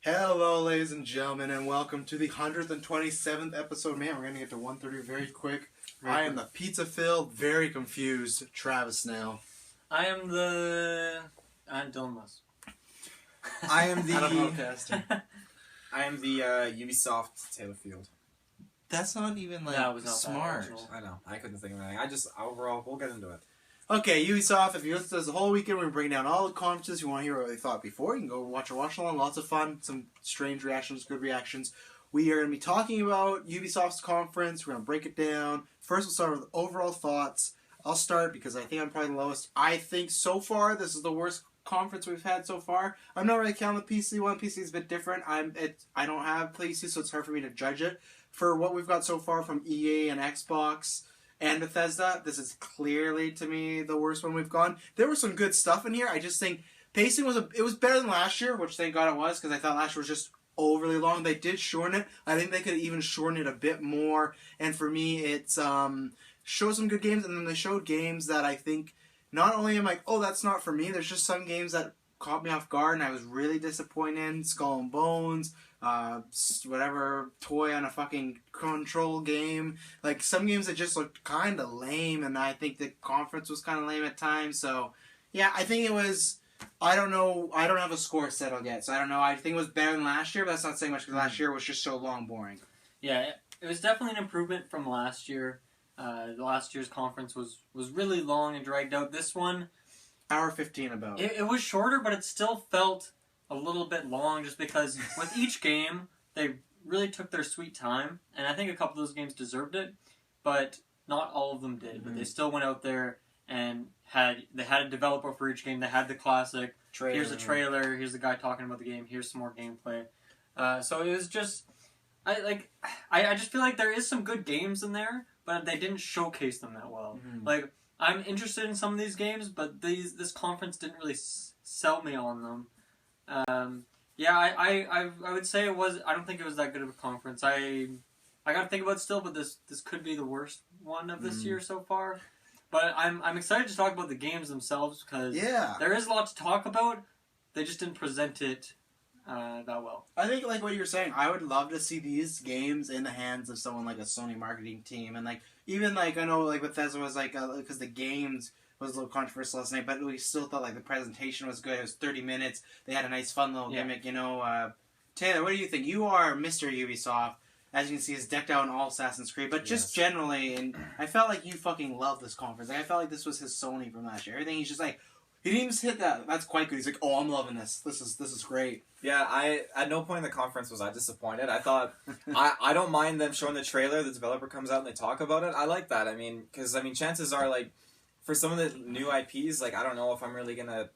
Hello, ladies and gentlemen, and welcome to the 127th episode. Man, we're going to get to 130 very quick. I am the pizza-filled, very confused Travis now. I am the... I'm Dylan Musk. I am the... Adam Hellcaster. I am the Ubisoft Taylor Field. That's not even, like, that was not smart. I know. I couldn't think of anything. Overall, we'll get into it. Okay, Ubisoft, if you listen to this the whole weekend, we're going to bring down all the conferences. You want to hear what they thought before, you can go watch a watch-along. Lots of fun, some strange reactions, good reactions. We are going to be talking about Ubisoft's conference. We're going to break it down. First, we'll start with overall thoughts. I'll start because I think I'm probably the lowest. I think so far, this is the worst conference we've had so far. I'm not really counting the PC one. PC is a bit different. I don't have PC, so it's hard for me to judge it. For what we've got so far from EA and Xbox and Bethesda, this is clearly, to me, the worst one we've gone. There was some good stuff in here. I just think pacing was better than last year, which thank God it was, because I thought last year was just overly long. They did shorten it. I think they could even shorten it a bit more. And for me, it's showed some good games, and then they showed games that I think not only am I like, oh, that's not for me. There's just some games that caught me off guard, and I was really disappointed in. Skull and Bones, whatever toy on a fucking control game. Like, some games that just looked kind of lame, and I think the conference was kind of lame at times. So, yeah, I think it was... I don't know. I don't have a score settled yet, so I don't know. I think it was better than last year, but that's not saying much because last year was just so long boring. Yeah, it was definitely an improvement from last year. The last year's conference was really long and dragged out. This one... Hour 15 about. It was shorter, but it still felt a little bit long just because with each game, they really took their sweet time. And I think a couple of those games deserved it, but not all of them did. Mm-hmm. But they still went out there and had a developer for each game. They had the classic. Trailer. Here's a trailer. Here's the guy talking about the game. Here's some more gameplay. So it was just... I just feel like there is some good games in there, but they didn't showcase them that well. Mm-hmm. Like... I'm interested in some of these games, but this conference didn't really sell me on them. I would say it was. I don't think it was that good of a conference. I got to think about it still, but this could be the worst one of this year so far. But I'm excited to talk about the games themselves because there is a lot to talk about. They just didn't present it that well. I think like what you're saying, I would love to see these games in the hands of someone like a Sony marketing team, and like even like I know like Bethesda was like because the games was a little controversial last night, but we still thought like the presentation was good. It was 30 minutes. They had a nice fun little gimmick, you know. Taylor, what do you think? You are Mr. Ubisoft. As you can see, is decked out in all Assassin's Creed, but just generally, and I felt like you fucking loved this conference. Like, I felt like this was his Sony from last year. Everything he's just like. He didn't even hit that. That's quite good. He's like, oh, I'm loving this. This is great. Yeah, at no point in the conference was I disappointed. I thought, I don't mind them showing the trailer. The developer comes out and they talk about it. I like that. I mean, because, chances are, like, for some of the new IPs, like, I don't know if I'm really going to,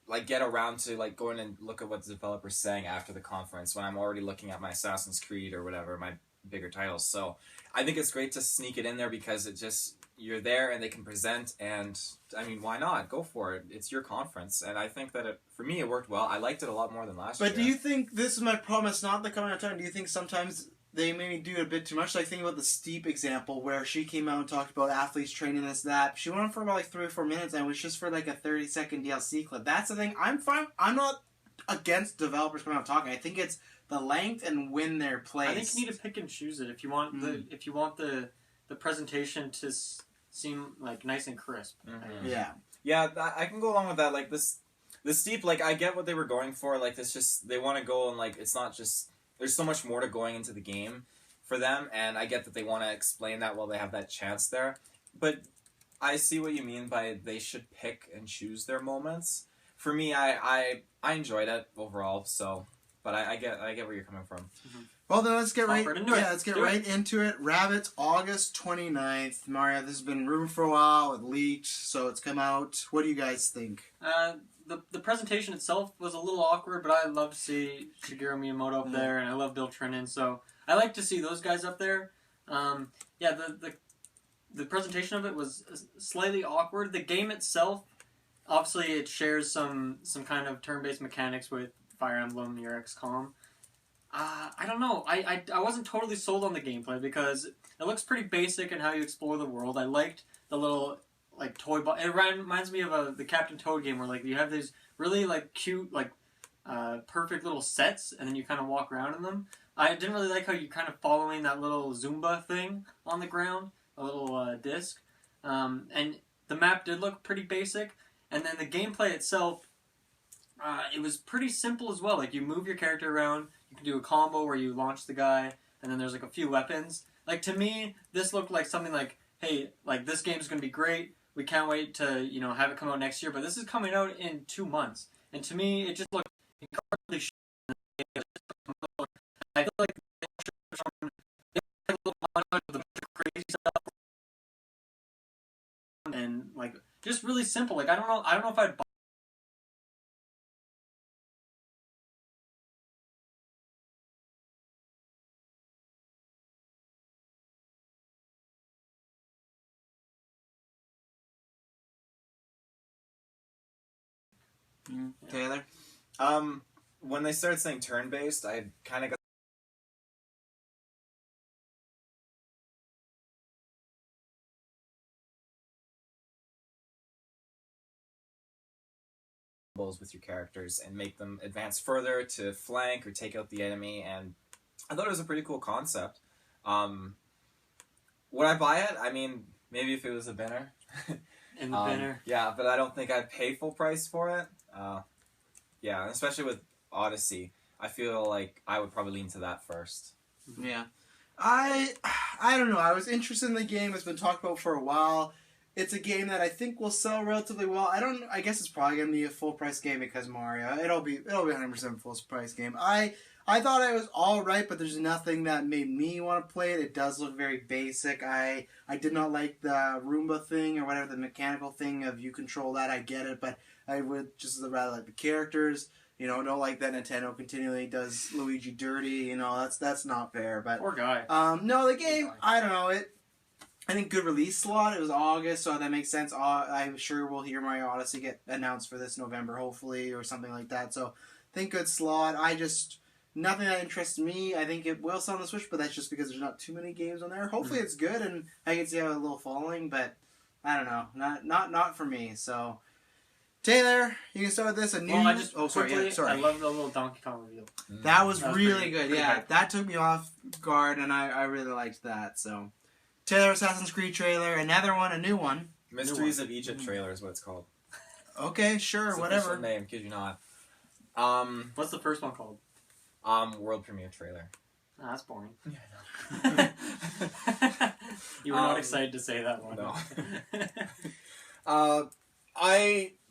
like, get around to, like, going and look at what the developer's saying after the conference when I'm already looking at my Assassin's Creed or whatever, my bigger titles. So, I think it's great to sneak it in there because it just... You're there and they can present, and I mean, why not? Go for it. It's your conference, and I think that for me it worked well. I liked it a lot more than last year. But do you think this is my problem? It's not the coming out time. Do you think sometimes they maybe do it a bit too much? Like think about the Steep example where she came out and talked about athletes training this that. She went on for about like 3 or 4 minutes, and it was just for like a 30-second DLC clip. That's the thing. I'm fine. I'm not against developers coming out talking. I think it's the length and when they're placed. I think you need to pick and choose it if you want the presentation to seem like nice and crisp. Mm-hmm. Yeah, I can go along with that. Like the Steep, like I get what they were going for. Like this, just they want to go and like it's not just there's so much more to going into the game for them, and I get that they want to explain that while they have that chance there. But I see what you mean by they should pick and choose their moments. For me, I enjoyed it overall. So, but I get where you're coming from. Mm-hmm. Well, then let's get right into it. Rabbids, August 29th. Mario, this has been rumored for a while. It leaked, so it's come out. What do you guys think? The presentation itself was a little awkward, but I love to see Shigeru Miyamoto up there, and I love Bill Trinen, so I like to see those guys up there. The presentation of it was slightly awkward. The game itself, obviously, it shares some kind of turn-based mechanics with Fire Emblem, your XCOM. I don't know. I wasn't totally sold on the gameplay because it looks pretty basic in how you explore the world. I liked the little like toy. It reminds me of the Captain Toad game where like you have these really like cute like perfect little sets, and then you kind of walk around in them. I didn't really like how you're kind of following that little Zumba thing on the ground, a little disc. And the map did look pretty basic. And then the gameplay itself, it was pretty simple as well. Like, you move your character around, you can do a combo where you launch the guy, and then there's like a few weapons. Like, to me, this looked like something like, hey, like, this game's going to be great. We can't wait to, have it come out next year. But this is coming out in 2 months. And to me, it just looked incredibly shit. I feel like they a little much of the crazy stuff, and like just really simple. Like I don't know if I'd buy Taylor. When they started saying turn-based, I kind of got with your characters and make them advance further to flank or take out the enemy, and I thought it was a pretty cool concept. Would I buy it? I mean, maybe if it was a binner. in the banner. Yeah, but I don't think I'd pay full price for it. Yeah, especially with Odyssey, I feel like I would probably lean to that first. Yeah. I don't know. I was interested in the game. It's been talked about for a while. It's a game that I think will sell relatively well. I guess it's probably gonna be a full price game because Mario. It'll be 100% full price game. I thought it was all right, but there's nothing that made me want to play it. It does look very basic. I did not like the Roomba thing or whatever, the mechanical thing of you control that. I get it, but I would just rather like the characters. Don't like that Nintendo continually does Luigi dirty. That's not fair. But Poor guy. no, the game. I don't know it. I think good release slot. It was August, so that makes sense. I'm sure we'll hear Mario Odyssey get announced for this November, hopefully, or something like that. So, I think good slot. Nothing that interests me. I think it will sell on the Switch, but that's just because there's not too many games on there. Hopefully, it's good, and I can see how a little following, but I don't know. Not for me. So, Taylor, you can start with this. I love the little Donkey Kong reveal. That was really pretty good. Yeah, good. that took me off guard, and I really liked that. So. Taylor Assassin's Creed trailer, another one, a new one. Mysteries of Egypt trailer is what it's called. Okay, sure, It's whatever. official name, kid you not. What's the first one called? World premiere trailer. Oh, that's boring. Yeah, You were not excited to say that one. No.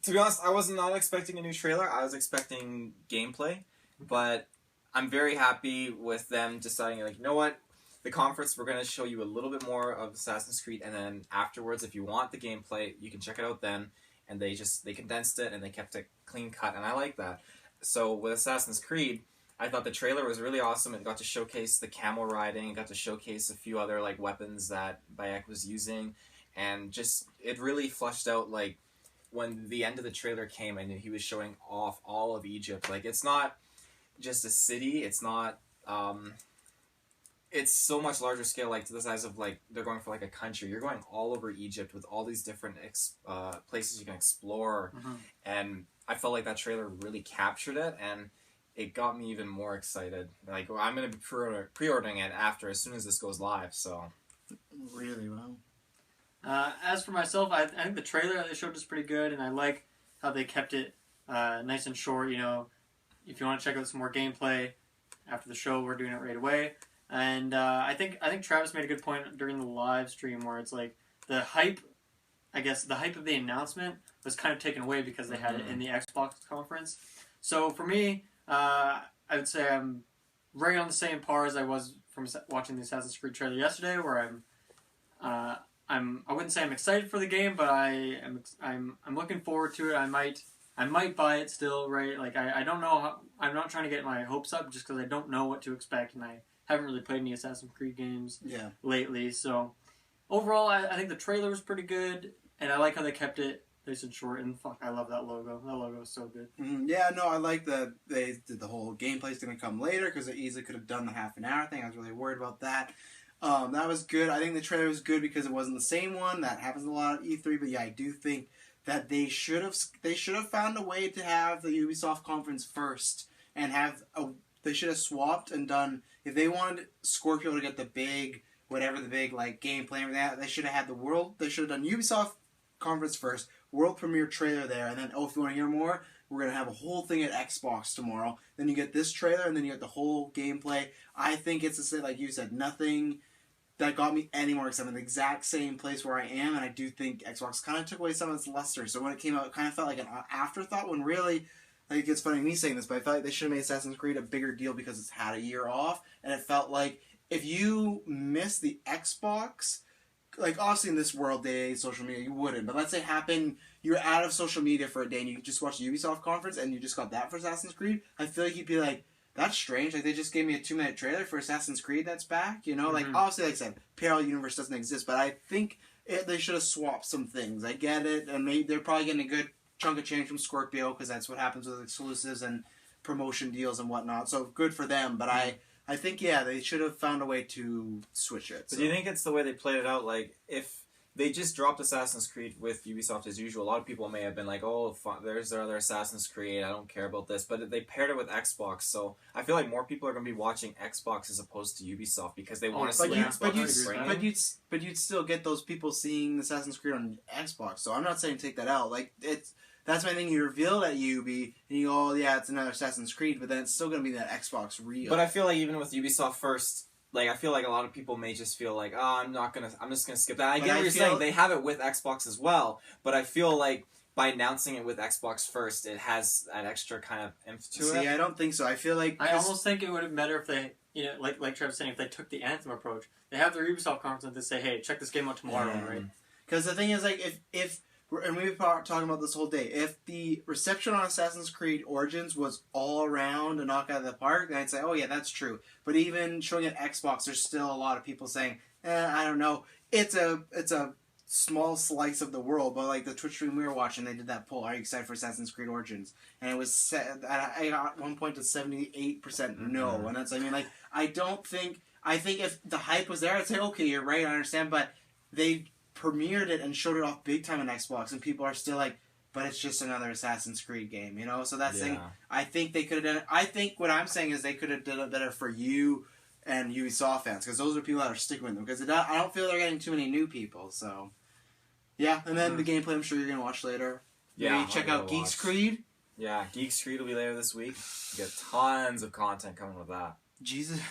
To be honest, I was not expecting a new trailer. I was expecting gameplay, but I'm very happy with them deciding, like, you know what? The conference, we're going to show you a little bit more of Assassin's Creed, and then afterwards, if you want the gameplay, you can check it out then. And they condensed it, and they kept it clean cut, and I like that. So with Assassin's Creed, I thought the trailer was really awesome. It got to showcase the camel riding, it got to showcase a few other weapons that Bayek was using, and just it really flushed out when the end of the trailer came and he was showing off all of Egypt. It's not just a city. It's not. It's so much larger scale, to the size of, they're going for, a country. You're going all over Egypt with all these different places you can explore. Mm-hmm. And I felt like that trailer really captured it, and it got me even more excited. I'm going to be pre-ordering it as soon as this goes live, so. Really well. As for myself, I think the trailer that they showed is pretty good, and I like how they kept it nice and short. If you want to check out some more gameplay after the show, we're doing it right away. And I think Travis made a good point during the live stream where it's the hype, I guess the hype of the announcement was kind of taken away because they had it in the Xbox conference. So for me, I would say I'm right on the same par as I was from watching the Assassin's Creed trailer yesterday, where I wouldn't say I'm excited for the game, but I'm looking forward to it. I might buy it still, right? I don't know I'm not trying to get my hopes up just because I don't know what to expect, and I haven't really played any Assassin's Creed games lately. So overall, I think the trailer was pretty good, and I like how they kept it nice and short. And I love that logo. That logo is so good. Yeah, no, I like that they did the whole gameplay's going to come later because they easily could have done the half an hour thing. I was really worried about that. That was good. I think the trailer was good because it wasn't the same one. That happens a lot at E3, but yeah, I do think that they should have found a way to have the Ubisoft conference first. and they should have swapped and done, if they wanted Scorpio to get the big, whatever the big, like, gameplay and that, they should have had they should have done Ubisoft conference first, world premiere trailer there, and then, if you want to hear more, we're going to have a whole thing at Xbox tomorrow. Then you get this trailer, and then you get the whole gameplay. I think it's, like you said, nothing that got me any more excited. I'm in the exact same place where I am, and I do think Xbox kind of took away some of its luster. So when it came out, it kind of felt like an afterthought, when really, like, it's funny me saying this, but I felt like they should have made Assassin's Creed a bigger deal because it's had a year off, and it felt like if you miss the Xbox, like, obviously in this world, social media, you wouldn't, but let's say you're out of social media for a day and you just watched the Ubisoft conference and you just got that for Assassin's Creed, I feel like you'd be like, that's strange. Like, they just gave me a 2-minute trailer for Assassin's Creed that's back, you know? Mm-hmm. Like, obviously, like I said, parallel universe doesn't exist, but I think they should have swapped some things. I get it, and they're probably getting a good chunk of change from Scorpio, because that's what happens with exclusives and promotion deals and whatnot, so good for them, but I think, they should have found a way to switch it. So. Do you think it's the way they played it out? Like, if they just dropped Assassin's Creed with Ubisoft as usual, a lot of people may have been like, oh, there's their other Assassin's Creed, I don't care about this. But they paired it with Xbox, so I feel like more people are going to be watching Xbox as opposed to Ubisoft because they want to see Xbox. But you'd still get those people seeing Assassin's Creed on Xbox, so I'm not saying take that out. Like, that's my thing. You reveal at Ubi, and you go, oh, yeah, it's another Assassin's Creed, but then it's still going to be that Xbox real. But I feel like even with Ubisoft first, like, I feel like a lot of people may just feel like, oh, I'm just gonna skip that. I get what you're saying. They have it with Xbox as well, but I feel like by announcing it with Xbox first, it has that extra kind of oomph to it. See, I don't think so. I feel like... I almost think it would have been better if they, like Trevor's saying, if they took the Anthem approach. They have their Ubisoft conference and they say, hey, check this game out tomorrow, right? Because the thing is, like, if and we've been talking about this whole day, if the reception on Assassin's Creed Origins was all around a knock out of the park, then I'd say, oh yeah, that's true. But even showing it Xbox, there's still a lot of people saying, I don't know. It's a small slice of the world, but like the Twitch stream we were watching, they did that poll, are you excited for Assassin's Creed Origins? And it was, I got 1 point to 78% no. And that's, I mean, like, I think if the hype was there, I'd say, okay, you're right, I understand, but they premiered it and showed it off big time on Xbox, and people are still like, but it's just another Assassin's Creed game, you know? So that's the thing. I think they could have done it. I think what I'm saying is they could have done it better for you and Ubisoft fans, because those are people that are sticking with them, because I don't feel they're getting too many new people, so... Yeah, and then the gameplay I'm sure you're going to watch later. Yeah, maybe check out Geeks Creed. Yeah, Geeks Creed will be later this week. You get tons of content coming with that. Jesus.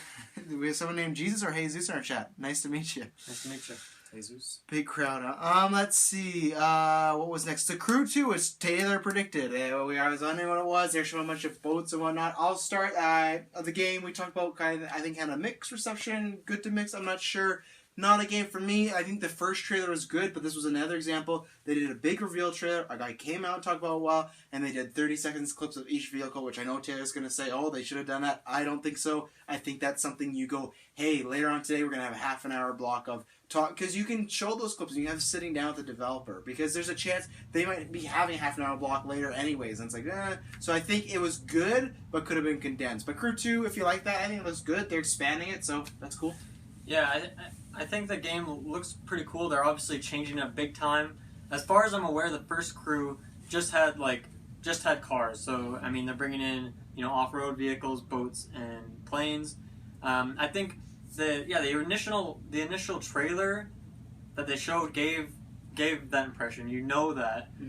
We have someone named Jesus or Jesus in our chat. Nice to meet you. Nice to meet you. Jesus. Big crowd, huh? Let's see. What was next? The Crew 2 was Taylor predicted. I was wondering what it was. They're showing a bunch of boats and whatnot. I'll start. The game we talked about, I think, had a mixed reception. Good to mix. I'm not sure. Not a game for me. I think the first trailer was good, but this was another example. They did a big reveal trailer. A guy came out and talked about it a while, and they did 30 seconds clips of each vehicle, which I know Taylor's going to say, oh, they should have done that. I don't think so. I think that's something you go, hey, later on today we're going to have a half an hour block of talk, because you can show those clips and you have sitting down with the developer, because there's a chance they might be having a half an hour block later anyways, and it's like, So I think it was good, but could have been condensed. But Crew 2, if you like that, I think it looks good. They're expanding it, so that's cool. Yeah, I think the game looks pretty cool. They're obviously changing it big time. As far as I'm aware, the first Crew just had cars. So I mean, they're bringing in off-road vehicles, boats, and planes. I think the initial trailer that they showed gave that impression.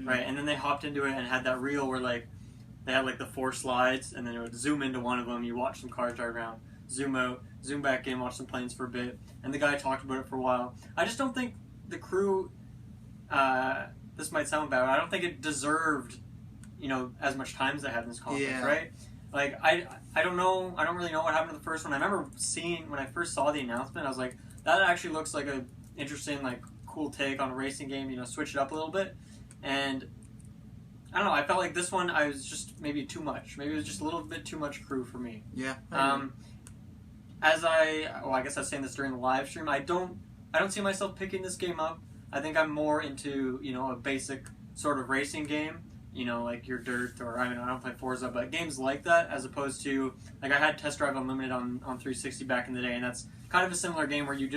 Right? And then they hopped into it and had that reel where they had the 4 slides, and then it would zoom into one of them. You watch some cars drive around, zoom out, zoom back in, watch some planes for a bit, and the guy talked about it for a while. I just don't think the Crew, this might sound bad, but I don't think it deserved, as much time as they had in this conference, right? I don't know, I don't really know what happened to the first one. I remember when I first saw the announcement, I was like, that actually looks like a interesting, cool take on a racing game, switch it up a little bit, and I don't know, I felt like this one, I was just maybe too much. Maybe it was just a little bit too much Crew for me. Yeah. I guess I was saying this during the live stream, I don't see myself picking this game up. I think I'm more into, a basic sort of racing game, like your Dirt, or I don't play Forza, but games like that, as opposed to, I had Test Drive Unlimited on 360 back in the day, and that's kind of a similar game where you're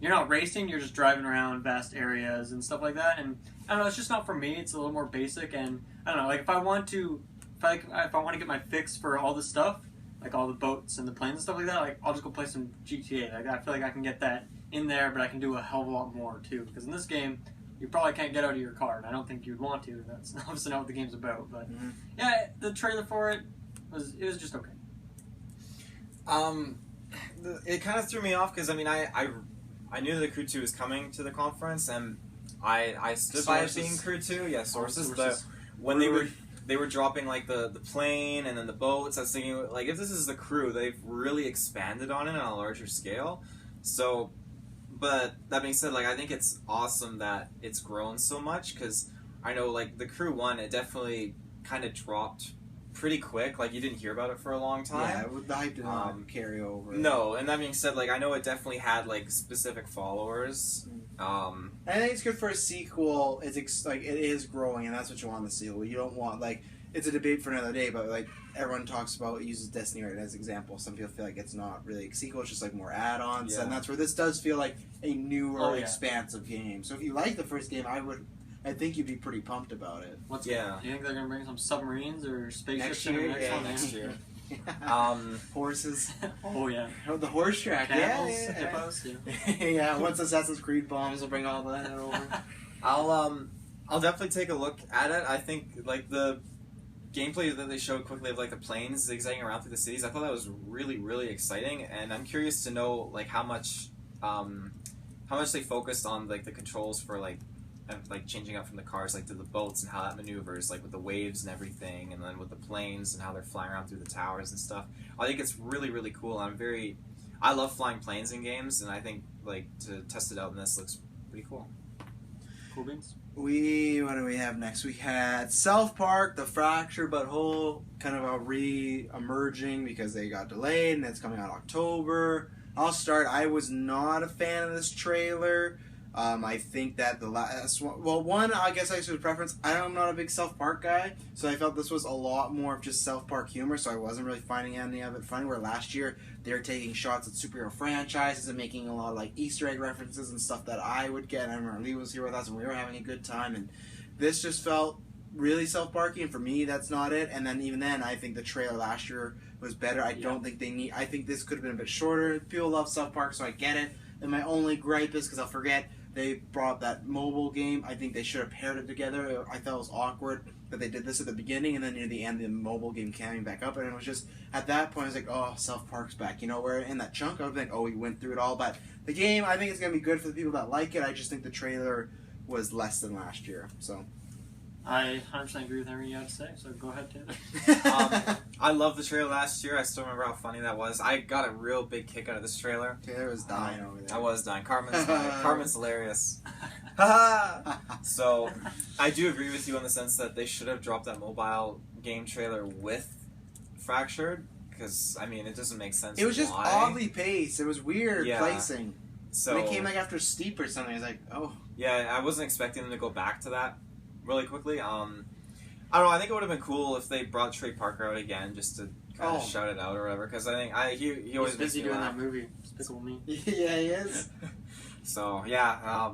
not racing, you're just driving around vast areas and stuff like that, and I don't know, it's just not for me. It's a little more basic, and I don't know, if I want to if I want to get my fix for all the stuff, like all the boats and the planes and stuff like that, like I'll just go play some GTA. Like I feel like I can get that in there, but I can do a hell of a lot more too. Because in this game, you probably can't get out of your car, and I don't think you'd want to. That's obviously not what the game's about. But yeah, the trailer for it was just okay. It kind of threw me off because I mean I knew that Crew 2 was coming to the conference, and I stood by it being Crew 2. Yeah, sources. But when they were dropping like the plane and then the boats, I was thinking like if this is the Crew, they've really expanded on it on a larger scale. So, but that being said, like I think it's awesome that it's grown so much because I know like the Crew 1, it definitely kind of dropped pretty quick. Like you didn't hear about it for a long time. Yeah, the hype did not carry over. No, and that being said, like I know it definitely had like specific followers. I think it's good for a sequel. It's like it is growing, and that's what you want in the sequel. You don't want like it's a debate for another day, but like everyone talks about uses Destiny right as an example. Some people feel like it's not really a sequel; it's just like more add-ons, and that's where this does feel like a newer, expansive game. So if you like the first game, I think you'd be pretty pumped about it. Do you think they're gonna bring some submarines or spaceships next year? in the next one? Next year. Horses. Oh yeah. Oh, the horse track. Camels, hippos. Yeah. Once Assassin's Creed bombs, will bring all that over. I'll definitely take a look at it. I think like the gameplay that they showed quickly of like the planes zigzagging around through the cities, I thought that was really, really exciting, and I'm curious to know like how much they focused on like the controls for like changing up from the cars like to the boats and how that maneuvers, like with the waves and everything, and then with the planes and how they're flying around through the towers and stuff. I think it's really, really cool. I love flying planes in games, and I think like to test it out in this looks pretty cool. Cool beans. What do we have next? We had South Park, The Fractured But Whole, kind of a re-emerging because they got delayed, and it's coming out October. I'll start. I was not a fan of this trailer. I think that the last one... Well, one, I guess I should preference. I'm not a big South Park guy, so I felt this was a lot more of just South Park humor, so I wasn't really finding any of it funny, where last year they were taking shots at superhero franchises and making a lot of like Easter egg references and stuff that I would get. I remember Lee was here with us and we were having a good time, and this just felt really South Parky, and for me, that's not it. And then even then, I think the trailer last year was better. I don't think I think this could have been a bit shorter. People love South Park, so I get it. And my only gripe is, because I'll forget, they brought up that mobile game. I think they should have paired it together. I thought it was awkward that they did this at the beginning, and then near the end, the mobile game came back up, and it was just, at that point, I was like, oh, South Park's back. You know, where in that chunk, I would think, oh, we went through it all. But the game, I think it's going to be good for the people that like it. I just think the trailer was less than last year, so... I 100% agree with everything you had to say, so go ahead, Taylor. I loved the trailer last year. I still remember how funny that was. I got a real big kick out of this trailer. Taylor was dying over there. I was dying. Carmen's hilarious. So, I do agree with you in the sense that they should have dropped that mobile game trailer with Fractured, because, I mean, it doesn't make sense. It was just oddly paced. It was weird placing. So, when it came like after Steep or something, I was like, oh. Yeah, I wasn't expecting them to go back to that really quickly. I don't know. I think it would have been cool if they brought Trey Parker out again, just to kind of shout it out or whatever. Because I think he always He's busy doing that movie. Despicable Me. Yeah, he is. So yeah,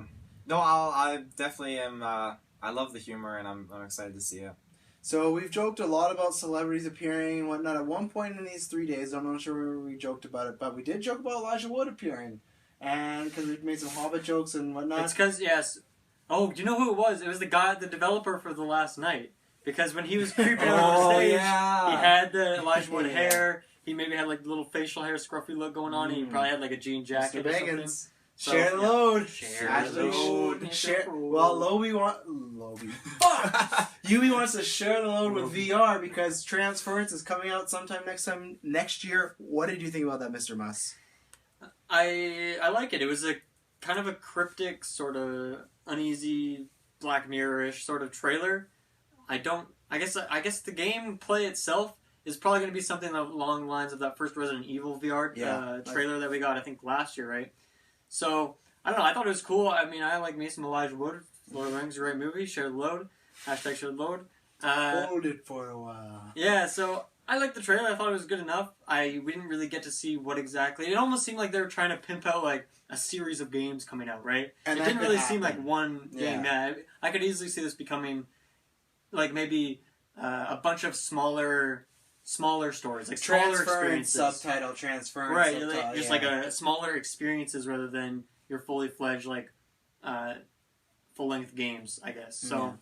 no, I definitely am. I love the humor, and I'm excited to see it. So we've joked a lot about celebrities appearing and whatnot. At one point in these 3 days, I'm not sure where we joked about it, but we did joke about Elijah Wood appearing, and because we made some Hobbit jokes and whatnot. It's because Oh, you know who it was? It was the developer for The Last Night. Because when he was creeping out on stage, he had the Elijah Wood hair. He maybe had like the little facial hair scruffy look going on. He probably had like a jean jacket or something. So, share the load. Share the load. Well, Ubi wants to share the load with VR because Transference is coming out sometime next year. What did you think about that, Mr. Muss? I like it. It was a kind of a cryptic, sort of uneasy, Black Mirror-ish sort of trailer. I guess the gameplay itself is probably going to be something along the lines of that first Resident Evil VR trailer that we got, I think, last year, right? So, I don't know. I thought it was cool. I mean, I like me some Elijah Wood. Lord of the Rings is a great movie. Share the load. Hashtag share the load. Hold it for a while. Yeah, so I liked the trailer. I thought it was good enough. We didn't really get to see what exactly. It almost seemed like they were trying to pimp out like a series of games coming out, right? And it didn't really seem like one game. Yeah, I could easily see this becoming like maybe a bunch of smaller stories, like smaller Transference, experiences. subtitle, transference. Right, subtitle, like, just yeah. like a smaller experiences rather than your fully fledged full length games, I guess. So,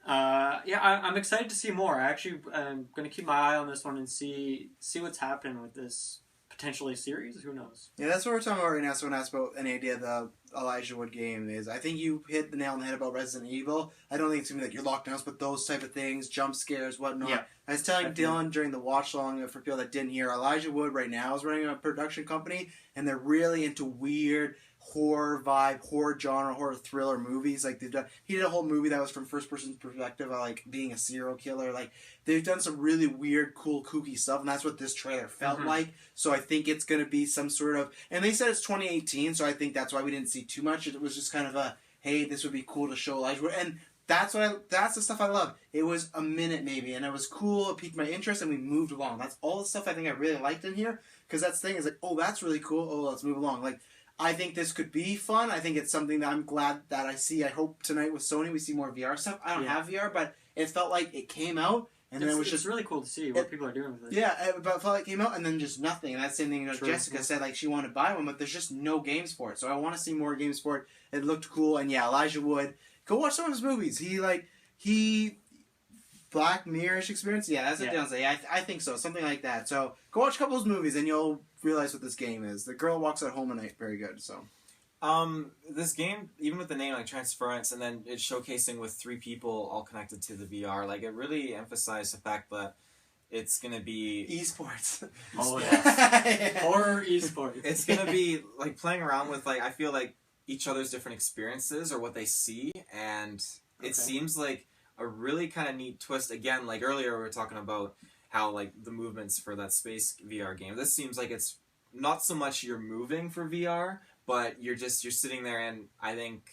I'm excited to see more. I actually am going to keep my eye on this one and see what's happening with this potentially series. Who knows? Yeah, that's what we're talking about right now. Someone asked about an idea the Elijah Wood game is. I think you hit the nail on the head about Resident Evil. I don't think it's going to be like you're locked down, but those type of things, jump scares, whatnot. Yeah, I was telling definitely. Dylan during the watch along for people that didn't hear, Elijah Wood right now is running a production company, and they're really into weird horror vibe, horror genre, horror thriller movies. Like he did a whole movie that was from first person perspective, like being a serial killer. Like they've done some really weird, cool, kooky stuff, and that's what this trailer felt like. So I think it's going to be some sort of, and they said it's 2018, so I think that's why we didn't see too much. It was just kind of a, hey, this would be cool to show Elijah Wood, and that's the stuff I love. It was a minute maybe, and it was cool. It piqued my interest, and we moved along. That's all the stuff I think I really liked in here, because that's the thing is like, oh, that's really cool. Oh, let's move along. Like, I think this could be fun. I think it's something that I'm glad that I see. I hope tonight with Sony we see more VR stuff. I don't have VR, but it felt like it came out, and then it was just really cool to see what people are doing with it. Yeah, it felt like it came out, and then just nothing. And that's the same thing True. Jessica said, like she wanted to buy one, but there's just no games for it. So I want to see more games for it. It looked cool, and yeah, Elijah Wood. Go watch some of his movies. He Black Mirror-ish experience. Yeah, that's what Dylan said. Yeah, I think so. Something like that. So go watch a couple of his movies, and you'll realize what this game is. The Girl Walks at Home at Night. Very good. So. This game, even with the name like Transference, and then it's showcasing with 3 people all connected to the VR, like it really emphasized the fact that it's gonna be esports. Oh yes, horror esports. It's gonna be like playing around with like I feel like each other's different experiences or what they see, and it seems like a really kind of neat twist. Again, like earlier we were talking about how like the movements for that space VR game. This seems like it's not so much you're moving for VR, but you're sitting there, and I think.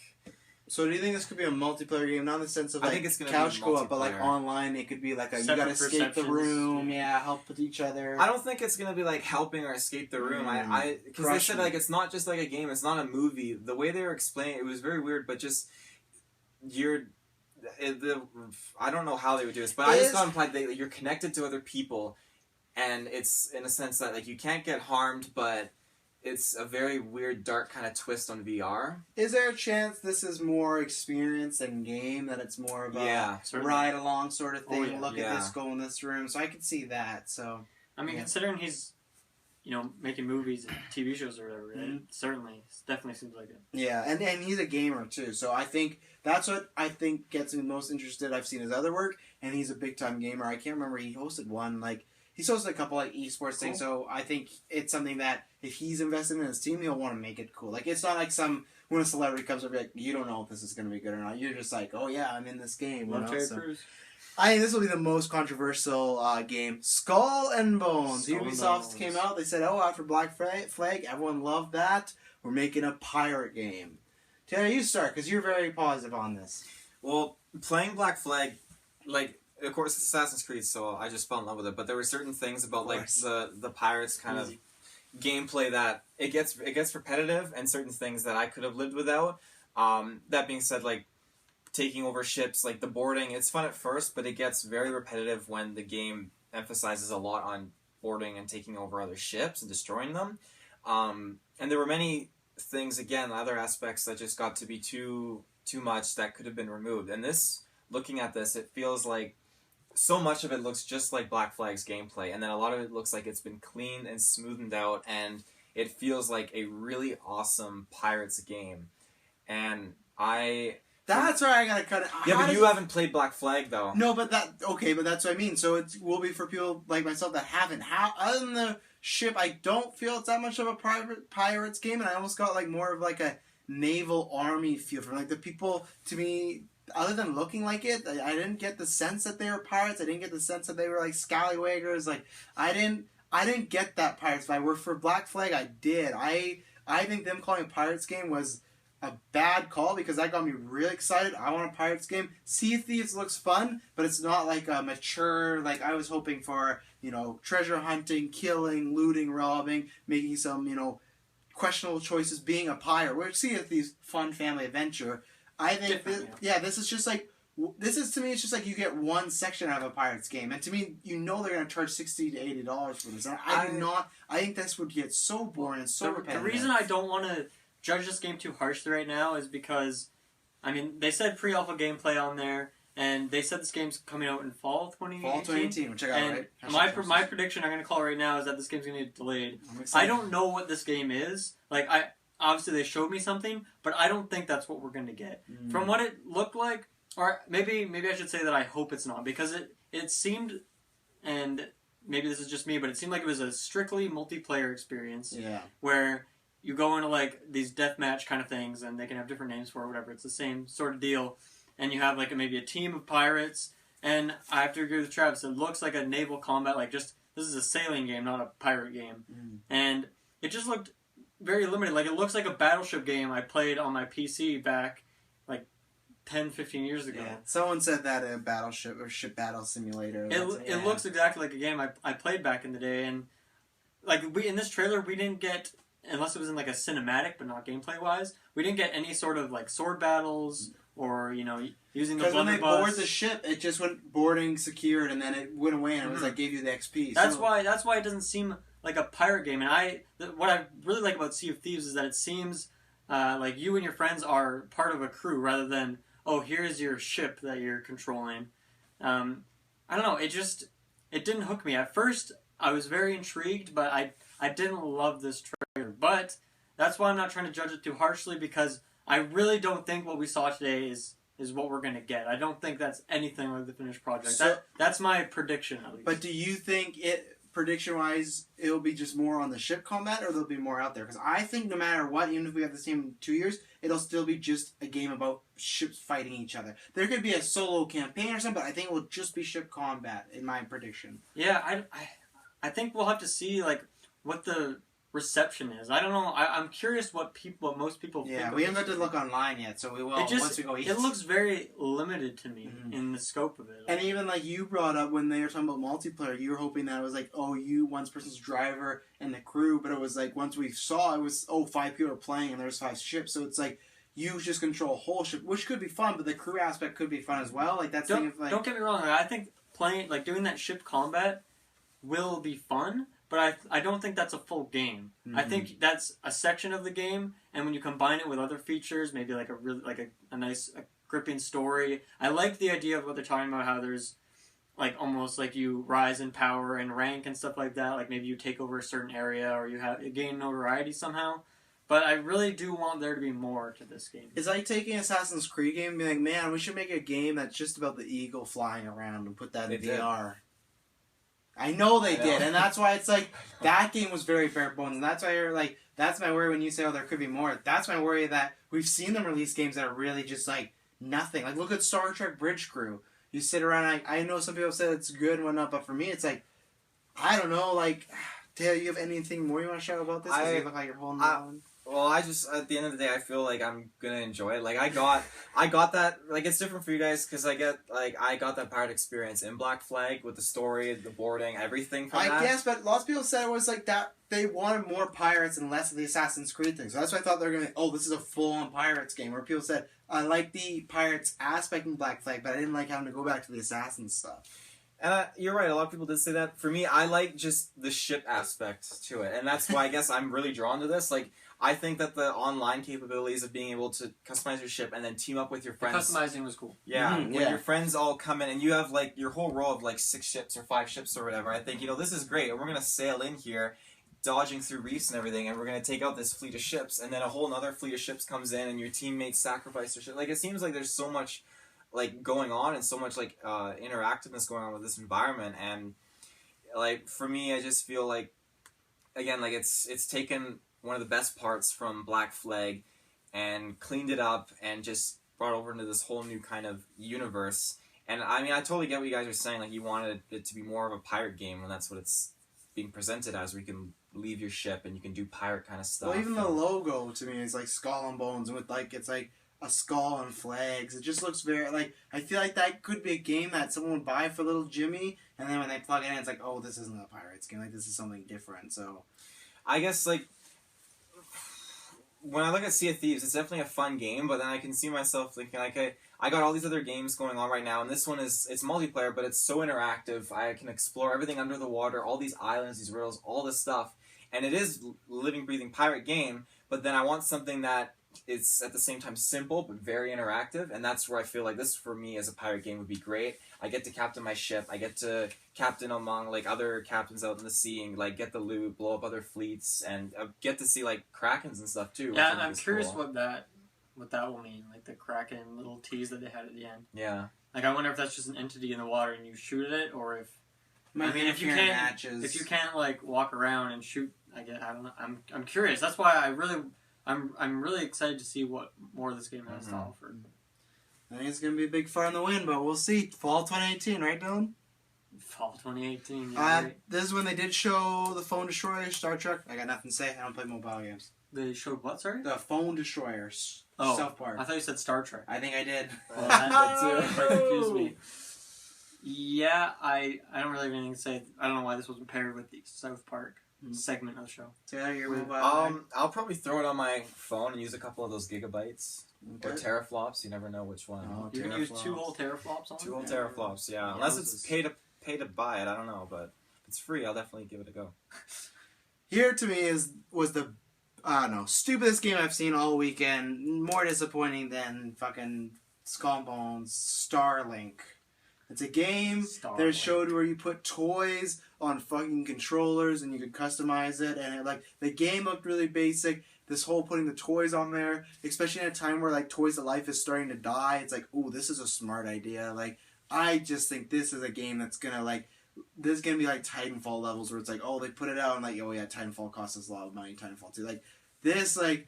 So do you think this could be a multiplayer game? Not in the sense of I like think it's gonna couch be co-op, but like multiplayer. online. It could be like you Separate gotta escape the perceptions. room. Yeah, help with each other. I don't think it's gonna be like helping or escape the room. Because they said like it's not just like a game. It's not a movie. The way they were explaining it was very weird. But just I don't know how they would do this, but I just got implied that you're connected to other people, and it's in a sense that like you can't get harmed, but it's a very weird, dark kind of twist on VR. Is there a chance this is more experience than game? That it's more of a ride along sort of thing. Look at this, go in this room. So I could see that. So I mean, considering he's making movies and TV shows or whatever, it definitely seems like it. Yeah, and he's a gamer too. So I think that's what I think gets me most interested. I've seen his other work, and he's a big time gamer. I can't remember, he hosted one he's hosted a couple esports things. So I think it's something that if he's invested in his team, he'll want to make it cool. Like it's not like when a celebrity comes up, like you don't know if this is going to be good or not. You're just like, oh yeah, I'm in this game. I think this will be the most controversial game. Skull and Bones. Ubisoft came out. They said, after Black Flag, everyone loved that. We're making a pirate game. Taylor, you start, because you're very positive on this. Well, playing Black Flag, of course, it's Assassin's Creed, so I just fell in love with it. But there were certain things about the pirates kind of gameplay that it gets repetitive, and certain things that I could have lived without. That being said, taking over ships, the boarding, it's fun at first, but it gets very repetitive when the game emphasizes a lot on boarding and taking over other ships and destroying them. And there were many things, again, other aspects that just got to be too much that could have been removed. And looking at this, it feels like so much of it looks just like Black Flag's gameplay, and then a lot of it looks like it's been cleaned and smoothed out, and it feels like a really awesome Pirates game. And that's where I gotta cut it. Yeah, but you haven't played Black Flag, though. No, but that's what I mean. So it will be for people like myself that haven't. Other than the ship, I don't feel it's that much of a Pirates game, and I almost got more of a naval army feel from the people. To me, other than looking like it, I didn't get the sense that they were pirates. I didn't get the sense that they were scallywaggers. I didn't get that pirates vibe. Where for Black Flag, I did. I think them calling it Pirates game was a bad call, because that got me really excited. I want a Pirates game. Sea of Thieves looks fun, but it's not a mature, I was hoping for, treasure hunting, killing, looting, robbing, making some, questionable choices, being a pirate. Where Sea of Thieves, fun family adventure. I think, this is just This is, to me, it's just like you get one section out of a Pirates game, and to me, you know they're going to charge $60 to $80 for this. And I do not. I think this would get so boring and so repetitive. The reason I don't want to judge this game too harshly right now is because, I mean, they said pre-alpha gameplay on there, and they said this game's coming out in fall 2018. Fall 2018, which I got and right. My prediction I'm going to call right now is that this game's going to get delayed. I don't know what this game is. Like, obviously they showed me something, but I don't think that's what we're going to get. From what it looked like, or maybe I should say that I hope it's not, because it seemed, and maybe this is just me, but it seemed like it was a strictly multiplayer experience. Yeah. Where you go into like these deathmatch kind of things, and they can have different names for it, whatever. It's the same sort of deal, and you have like maybe a team of pirates. And I have to agree with Travis. It looks like a naval combat, like just this is a sailing game, not a pirate game, and it just looked very limited. Like it looks like a battleship game I played on my PC back like 10, 15 years ago. Yeah. Someone said that a battleship or ship battle simulator. It looks exactly like a game I played back in the day, and like in this trailer we didn't get, unless it was in like a cinematic but not gameplay wise, we didn't get any sort of like sword battles or using the blunderbuss. Because when they board the ship, it just went boarding secured and then it went away and it was like gave you the XP. That's why it doesn't seem like a pirate game. And what I really like about Sea of Thieves is that it seems like you and your friends are part of a crew rather than, oh, here's your ship that you're controlling. I don't know. It didn't hook me. At first, I was very intrigued, but I didn't love this trailer. But that's why I'm not trying to judge it too harshly, because I really don't think what we saw today is what we're going to get. I don't think that's anything like the finished project. So, that's my prediction, at least. But do you think prediction-wise, it'll be just more on the ship combat, or there'll be more out there? Because I think no matter what, even if we have the same 2 years, it'll still be just a game about ships fighting each other. There could be a solo campaign or something, but I think it will just be ship combat, in my prediction. Yeah, I think we'll have to see like what the reception is. I don't know. I'm curious what most people think. Yeah, we haven't got to look online yet, so we will once we go eat. It looks very limited to me in the scope of it. And even like you brought up when they were talking about multiplayer, you were hoping that it was like, oh, you one person's driver and the crew, but it was like once we saw it was 5 people are playing and there's 5 ships, so it's like you just control a whole ship, which could be fun, but the crew aspect could be fun as well. Like that's don't get me wrong. I think doing that ship combat will be fun. But I don't think that's a full game. I think that's a section of the game, and when you combine it with other features, maybe like a nice gripping story. I like the idea of what they're talking about, how there's like almost like you rise in power and rank and stuff like that. Like maybe you take over a certain area or you gain notoriety somehow. But I really do want there to be more to this game. It's like taking Assassin's Creed game and being like, man, we should make a game that's just about the eagle flying around and put that in VR. I know they did, and that's why it's like, that game was very bare bones, and that's why you're like, that's my worry when you say, oh, there could be more. That's my worry that we've seen them release games that are really just like, nothing. Like, look at Star Trek Bridge Crew. You sit around, I know some people said it's good and whatnot, but for me, it's like, I don't know, like, Taylor, you have anything more you want to shout about this? Because you look like you're holding on. Well, I just, at the end of the day, I feel like I'm gonna enjoy it. Like, I got that, like, it's different for you guys, because I got that pirate experience in Black Flag with the story, the boarding, everything from that. I guess, but lots of people said it was like that, they wanted more pirates and less of the Assassin's Creed thing. So that's why I thought they were gonna, this is a full-on pirates game, where people said, I like the pirates aspect in Black Flag, but I didn't like having to go back to the assassin stuff. And you're right, a lot of people did say that. For me, I like just the ship aspect to it, and that's why I guess I'm really drawn to this. Like, I think that the online capabilities of being able to customize your ship and then team up with your friends. The customizing was cool. Yeah, when your friends all come in and you have like your whole row of like 6 ships or 5 ships or whatever. I think, this is great, and we're gonna sail in here, dodging through reefs and everything, and we're gonna take out this fleet of ships, and then a whole other fleet of ships comes in, and your teammates sacrifice their ship. Like, it seems like there's so much like going on and so much like interactiveness going on with this environment, and like for me, I just feel like, again, like it's taken one of the best parts from Black Flag and cleaned it up and just brought over into this whole new kind of universe. And I mean, I totally get what you guys are saying. Like, you wanted it to be more of a pirate game, and that's what it's being presented as, where you can leave your ship and you can do pirate kind of stuff. Well, even the logo to me is like skull and bones, and with like it's like a skull and flags. It just looks very like, I feel like that could be a game that someone would buy for little Jimmy, and then when they plug it in, it's like, oh, this isn't a pirates game. Like, this is something different. So, I guess like, when I look at Sea of Thieves, it's definitely a fun game, but then I can see myself thinking, like, I got all these other games going on right now, and this one it's multiplayer, but it's so interactive. I can explore everything under the water, all these islands, these riddles, all this stuff, and it is a living, breathing pirate game, but then I want something that is at the same time simple, but very interactive, and that's where I feel like this, for me, as a pirate game would be great. I get to captain my ship, I get to captain among, like, other captains out in the sea, and, like, get the loot, blow up other fleets, and get to see, like, krakens and stuff, too. Yeah, and I'm curious what that will mean, like the kraken little tease that they had at the end. Yeah. Like, I wonder if that's just an entity in the water and you shoot at it, or if if you can't like walk around and shoot, I don't know. I'm curious. That's why I'm really excited to see what more this game has to offer. I think it's gonna be a big fire in the wind, but we'll see. Fall 2018, right, Dylan? Fall 2018. Yeah, right. This is when they did show the Phone Destroyer, Star Trek. I got nothing to say. I don't play mobile games. They showed what? Sorry. The Phone Destroyers. Oh, South Park. I thought you said Star Trek. I think I did. Well, that confused me. Yeah, I don't really have anything to say. I don't know why this wasn't paired with the South Park segment of the show. So your mobile. I'll probably throw it on my phone and use a couple of those gigabytes or teraflops. You never know which one. Oh, you can use 2 whole teraflops on it? 2 whole teraflops, yeah. Unless it's pay to buy it. I don't know, but if it's free, I'll definitely give it a go. Here to me was the stupidest game I've seen all weekend. More disappointing than fucking Skull and Bones Starlink. It's a game that showed where you put toys on fucking controllers and you could customize it, and the game looked really basic. This whole putting the toys on there, especially in a time where like Toys to Life is starting to die, it's like, ooh, this is a smart idea. Like, I just think this is a game that's gonna this is gonna be like Titanfall levels where it's like, oh, they put it out and like, oh yeah, Titanfall costs us a lot of money. Titanfall 2, like this, like.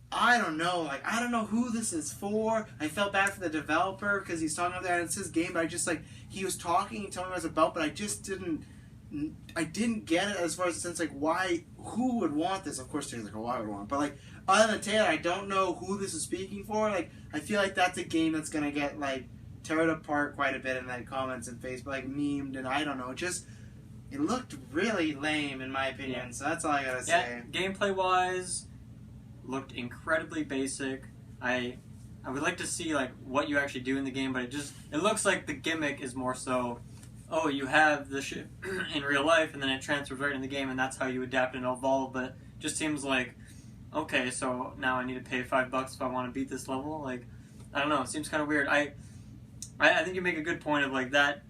I don't know. I don't know who this is for. I felt bad for the developer because he's talking about that and it's his game, but I just he was talking and telling me what it's about, but I just didn't get it as far as the sense who would want this? Of course, there's why would want it, but other than Taylor, I don't know who this is speaking for. I feel like that's a game that's gonna get teared apart quite a bit in comments and Facebook, memed, and I don't know. It looked really lame in my opinion. So that's all I gotta say. Gameplay wise. Looked incredibly basic. I would like to see what you actually do in the game, but it looks like the gimmick is more so, oh, you have the ship in real life and then it transfers right in the game and that's how you adapt and evolve. But it just seems like, okay, so now I need to pay $5 if I want to beat this level. I don't know. It seems kind of weird. I think you make a good point of that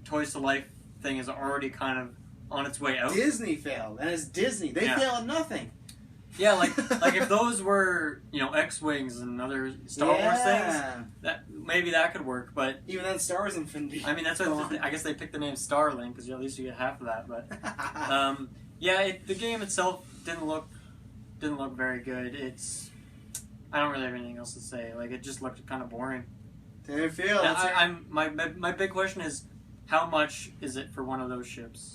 Toys to Life thing is already kind of on its way out. Disney failed, and it's Disney. They fail at nothing. Yeah, if those were, X-Wings and other Star Wars things, maybe that could work, but... Even then, Star Wars Infinity. I mean, that's what I guess they picked the name Starlink, because at least you get half of that, but... the game itself didn't look very good. I don't really have anything else to say. It just looked kind of boring. Didn't feel... My big question is, how much is it for one of those ships?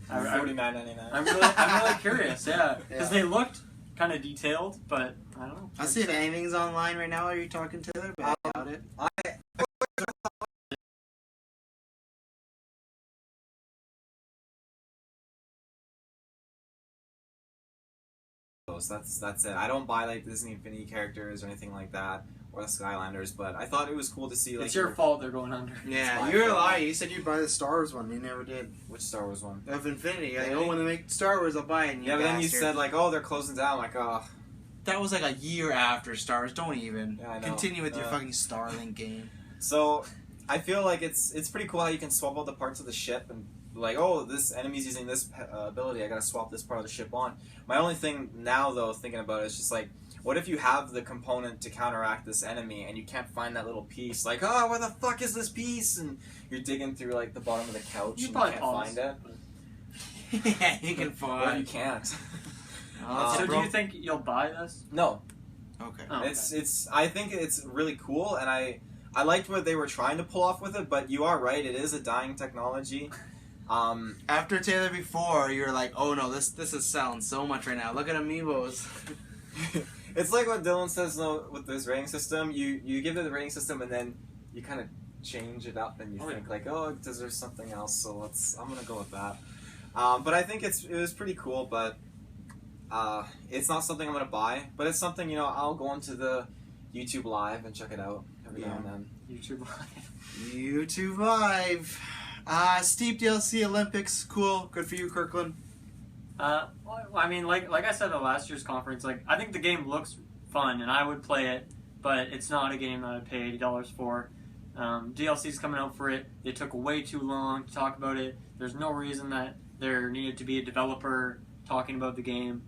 $49.99. I'm really curious, because they looked... kind of detailed, but I don't know. I'll see if anything's online right now. Are you talking to them? But I doubt it. That's it. I don't buy Disney Infinity characters or anything like that, or the Skylanders, but I thought it was cool to see. It's your fault they're going under. Yeah, you're a liar. You said you'd buy the Star Wars one. You never did. Which Star Wars one? Of Infinity. When they make Star Wars, I'll buy it. But then you said oh, they're closing down. Oh. That was a year after Star Wars. Don't even continue with your fucking Starlink game. So I feel it's pretty cool how you can swap out the parts of the ship and oh, this enemy's using this ability. I gotta swap this part of the ship on. My only thing now though, thinking about it, is just what if you have the component to counteract this enemy and you can't find that little piece? Oh, where the fuck is this piece? And you're digging through the bottom of the couch and you can't find it. Yeah, you can find. Or you can't. So do you think you'll buy this? No. Okay. Oh, okay. It's. I think it's really cool, and I liked what they were trying to pull off with it. But you are right; it is a dying technology. After Taylor before, you were like, "Oh no, this is selling so much right now. Look at Amiibos." It's like what Dylan says though with this rating system. You give it the rating system, and then you kind of change it up, and you think oh, it deserves something else. So I'm gonna go with that. But I think it was pretty cool, but. It's not something I'm gonna buy, but it's something, you know, I'll go onto the YouTube Live and check it out every now and then. YouTube Live. YouTube Live. Steep DLC Olympics, cool, good for you, Kirkland. Well, I mean, like I said at last year's conference, like I think the game looks fun and I would play it, but it's not a game that I'd pay $80 for. DLC's coming out for it. They took way too long to talk about it. There's no reason that there needed to be a developer talking about the game.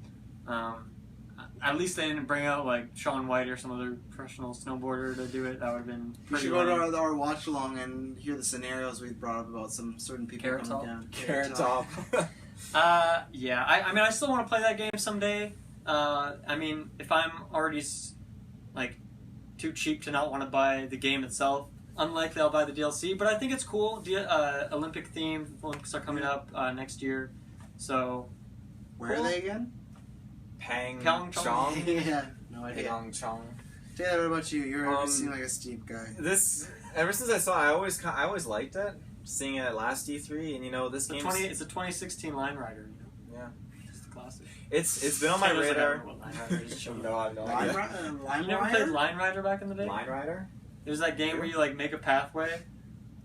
At least they didn't bring out like Shaun White or some other professional snowboarder to do it. That would have been We pretty should go lame. to our watch along and hear the scenarios we brought up about some certain people Carrot coming Top? down. Carrot Top. Yeah. I mean, I still want to play that game someday. I mean, if I'm already like too cheap to not want to buy the game itself, unlikely I'll buy the DLC. But I think it's cool. Olympic theme. Olympics are coming up next year, so. Where Cool. are they again? Pyeongchang. Pyeongchang. Yeah, no idea. Pyeongchang. Taylor, what about you? You seem like a steep guy. This ever since I saw it, I always liked it. Seeing it at last E3, and you know this game. It's a 2016 Line Rider. Yeah. It's a classic. It's been on my Taylor's like, I radar. don't know what Line Rider is. Show me. No, I have no Line, idea. Line You never Rider? played Line Rider back in the day? Line Rider. There's that game where you like make a pathway,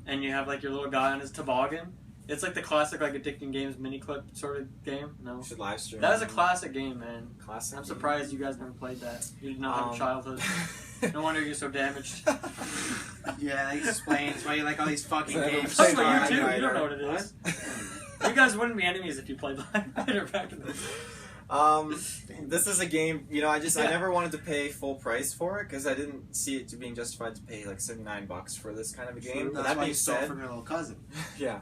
and you have like your little guy on his toboggan. It's like the classic like Addicting Games mini clip sort of game. No, We should live stream. that is a classic game, man. Classic. I'm surprised you guys never played that. You did not have a childhood. No wonder you're so damaged. Yeah, that explains why you like all these fucking So games. That's Played what you Line do. You Rider. don't know what it is. You guys wouldn't be enemies if you played Line Rider back in the day. This is a game, you know, I Yeah. never wanted to pay full price for it because I didn't see it to being justified to pay like $79 for this kind of a game. But That's that why being you stole said, from your little cousin. yeah.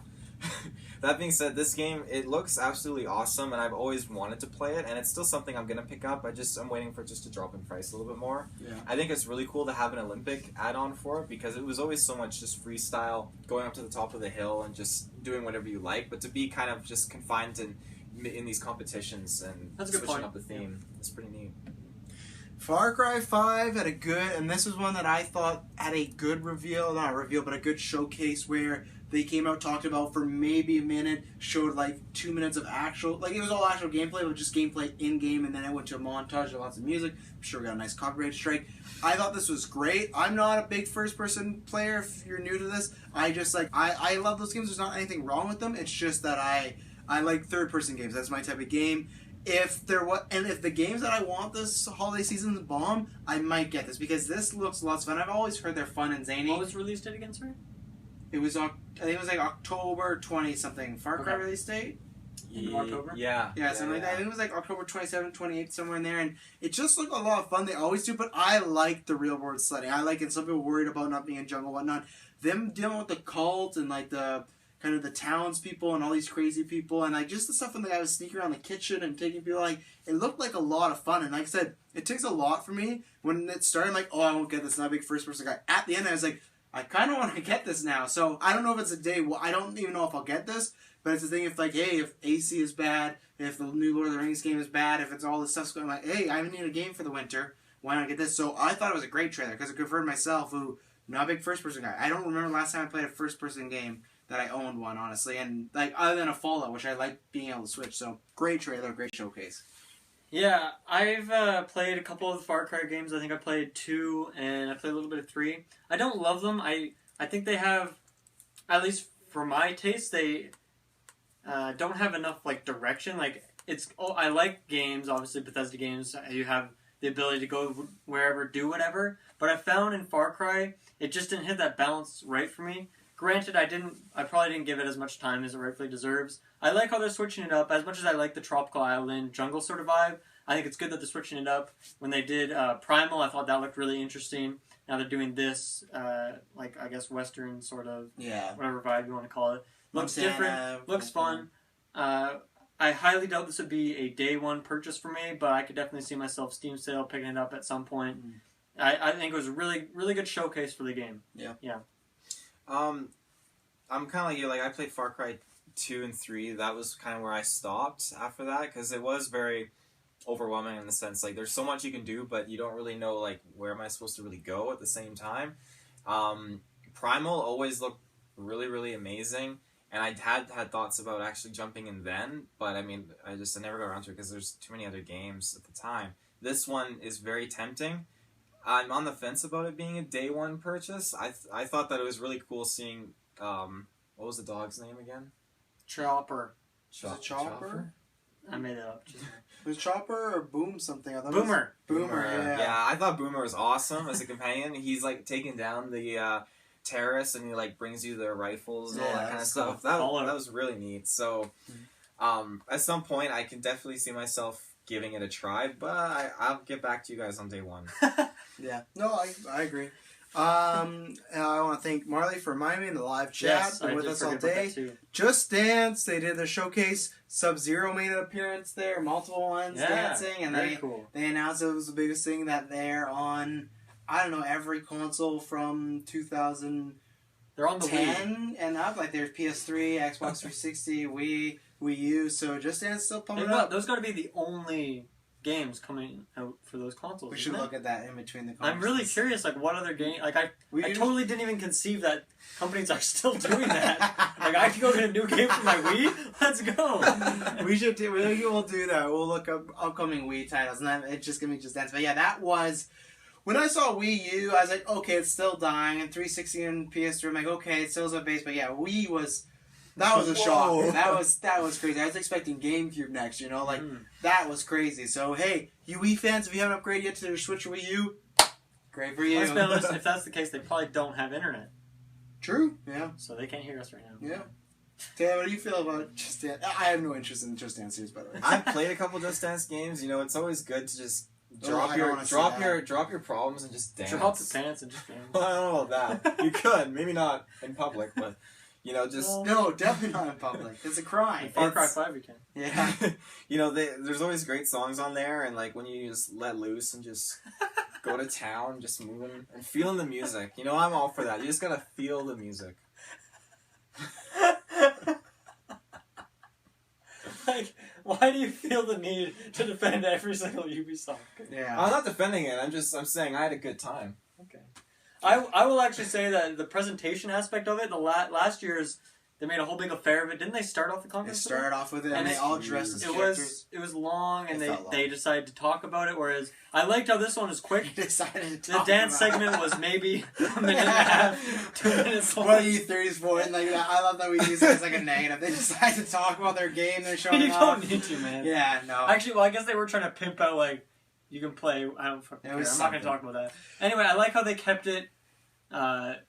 That being said, this game, it looks absolutely awesome and I've always wanted to play it and it's still something I'm going to pick up. I'm waiting for it just to drop in price a little bit more. Yeah. I think it's really cool to have an Olympic add-on for it because it was always so much just freestyle, going up to the top of the hill and just doing whatever you like, but to be kind of just confined in these competitions and That's a good switching point. up the theme. It's pretty neat. Far Cry 5 had a good, and this was one that I thought had a good reveal, not a reveal, but a good showcase where they came out, talked about for maybe a minute, showed like 2 minutes of actual, like it was all actual gameplay, but just gameplay in-game, and then it went to a montage of lots of music. I'm sure we got a nice copyright strike. I thought this was great. I'm not a big first-person player if you're new to this. I just like, I love those games. There's not anything wrong with them. It's just that I like third-person games. That's my type of game. If the games that I want this holiday season bomb, I might get this because this looks lots of fun. I've always heard they're fun and zany. What was release date again, sir? It was I think it was like October 20 something. Far Cry Okay. release date. End of October? Yeah. Yeah, something like that. I think it was like October 27th, 28th, somewhere in there, and it just looked a lot of fun. They always do, but I like the real world sledding. I like it. Some people worried about not being in jungle, whatnot. Them dealing with the cult and like the kind of the townspeople and all these crazy people, and like just the stuff when the guy was sneaking around the kitchen and taking people, like it looked like a lot of fun. And like I said, it takes a lot for me. When it started, I'm like, oh, I won't get this. Not a big first person guy. At the end, I was like, I kind of want to get this now. So I don't know if it's a day. I don't even know if I'll get this. But it's the thing, if like, hey, if AC is bad, if the new Lord of the Rings game is bad, if it's all this stuff's going, like, hey, I need a game for the winter. Why not get this? So I thought it was a great trailer because it confirmed myself, who not a big first person guy. I don't remember last time I played a first person game that I owned one, honestly, and like other than a Fallout, which I like being able to switch. So great trailer, great showcase. Yeah, I've played a couple of the Far Cry games. I think I played 2 and I played a little bit of 3. I don't love them. I think they have, at least for my taste, they don't have enough like direction. Like I like games, obviously Bethesda games. You have the ability to go wherever, do whatever. But I found in Far Cry, it just didn't hit that balance right for me. Granted, I probably didn't give it as much time as it rightfully deserves. I like how they're switching it up. As much as I like the tropical island jungle sort of vibe, I think it's good that they're switching it up. When they did Primal, I thought that looked really interesting. Now they're doing this, like I guess Western sort of, Yeah. whatever vibe you want to call it. Looks Montana, different, looks fun. I highly doubt this would be a day one purchase for me, but I could definitely see myself Steam sale picking it up at some point. Mm. I think it was a really, really good showcase for the game. I'm kind of like you. Like I played Far Cry 2 and 3. That was kind of where I stopped after that because it was very overwhelming in the sense like there's so much you can do, but you don't really know like where am I supposed to really go at the same time. Primal always looked really, really amazing, and I had thoughts about actually jumping in then, but I mean, I never got around to it because there's too many other games at the time. This one is very tempting. I'm on the fence about it being a day one purchase. I thought that it was really cool seeing, what was the dog's name again? Chopper. Is it Chopper? I made it up. Was Chopper or Boom something? I thought Boomer. Boomer, yeah. Yeah, I thought Boomer was awesome as a companion. He's like taking down the terrorists, and he like brings you their rifles and all that kind of stuff. That was really neat. So, at some point, I can definitely see myself giving it a try, but I'll get back to you guys on day one. Yeah, no, I agree. And I want to thank Marley for reminding me in the live chat. Been with us all day. Just Dance, they did their showcase. Sub-Zero made an appearance there, multiple ones dancing, and they announced it was the biggest thing that they're on, I don't know, every console from 2010 they're on the Wii. And up. Like there's PS3, Xbox 360, Wii U. So Just Dance still pumping up. Those got to be the only games coming out for those consoles. We should look at that in between the consoles. I'm really curious, like what other game? Like I totally didn't even conceive that companies are still doing that. Like I could go get a new game for my Wii. Let's go. We should do. We'll do that. We'll look up upcoming Wii titles, and it's just gonna be Just Dance. But yeah, that was when I saw Wii U. I was like, okay, it's still dying, and 360 and PS3. I'm like, okay, it still has a base, but yeah, Wii was. That was a shock. That was crazy. I was expecting GameCube next, that was crazy. So hey, you Wii fans, if you haven't upgraded yet to your Switch or Wii U, great for you. If that's the case, they probably don't have internet. True. Yeah. So they can't hear us right now. Yeah. Dan, what do you feel about Just Dance? I have no interest in Just Dance series, by the way. I've played a couple Just Dance games. It's always good to just drop your problems and just dance. Drop your pants and just dance. Well, I don't know about that. You could, maybe not in public, but. Just... No, definitely not in public. It's a crime. In Far Cry 5 you can. Yeah. There's always great songs on there, and like when you just let loose and just go to town, just moving and feeling the music. I'm all for that. You just gotta feel the music. Like, why do you feel the need to defend every single Ubisoft game? Yeah. I'm not defending it. I'm saying I had a good time. Okay. I will actually say that the presentation aspect of it, last year's, they made a whole big affair of it. Didn't they start off the conference? They started off with it, and they all dressed as characters. It was long, and they decided to talk about it, whereas I liked how this one was quick. They decided to the dance segment was maybe a minute and a half, 2 minutes long. What E3's for, and I love that we use it as like a negative. They decided to talk about their game they're showing off. You don't need to, man. Yeah, no. Actually, well, I guess they were trying to pimp out, like, you can play. I don't fucking care. I'm not going to talk about that. Anyway, I like how they kept it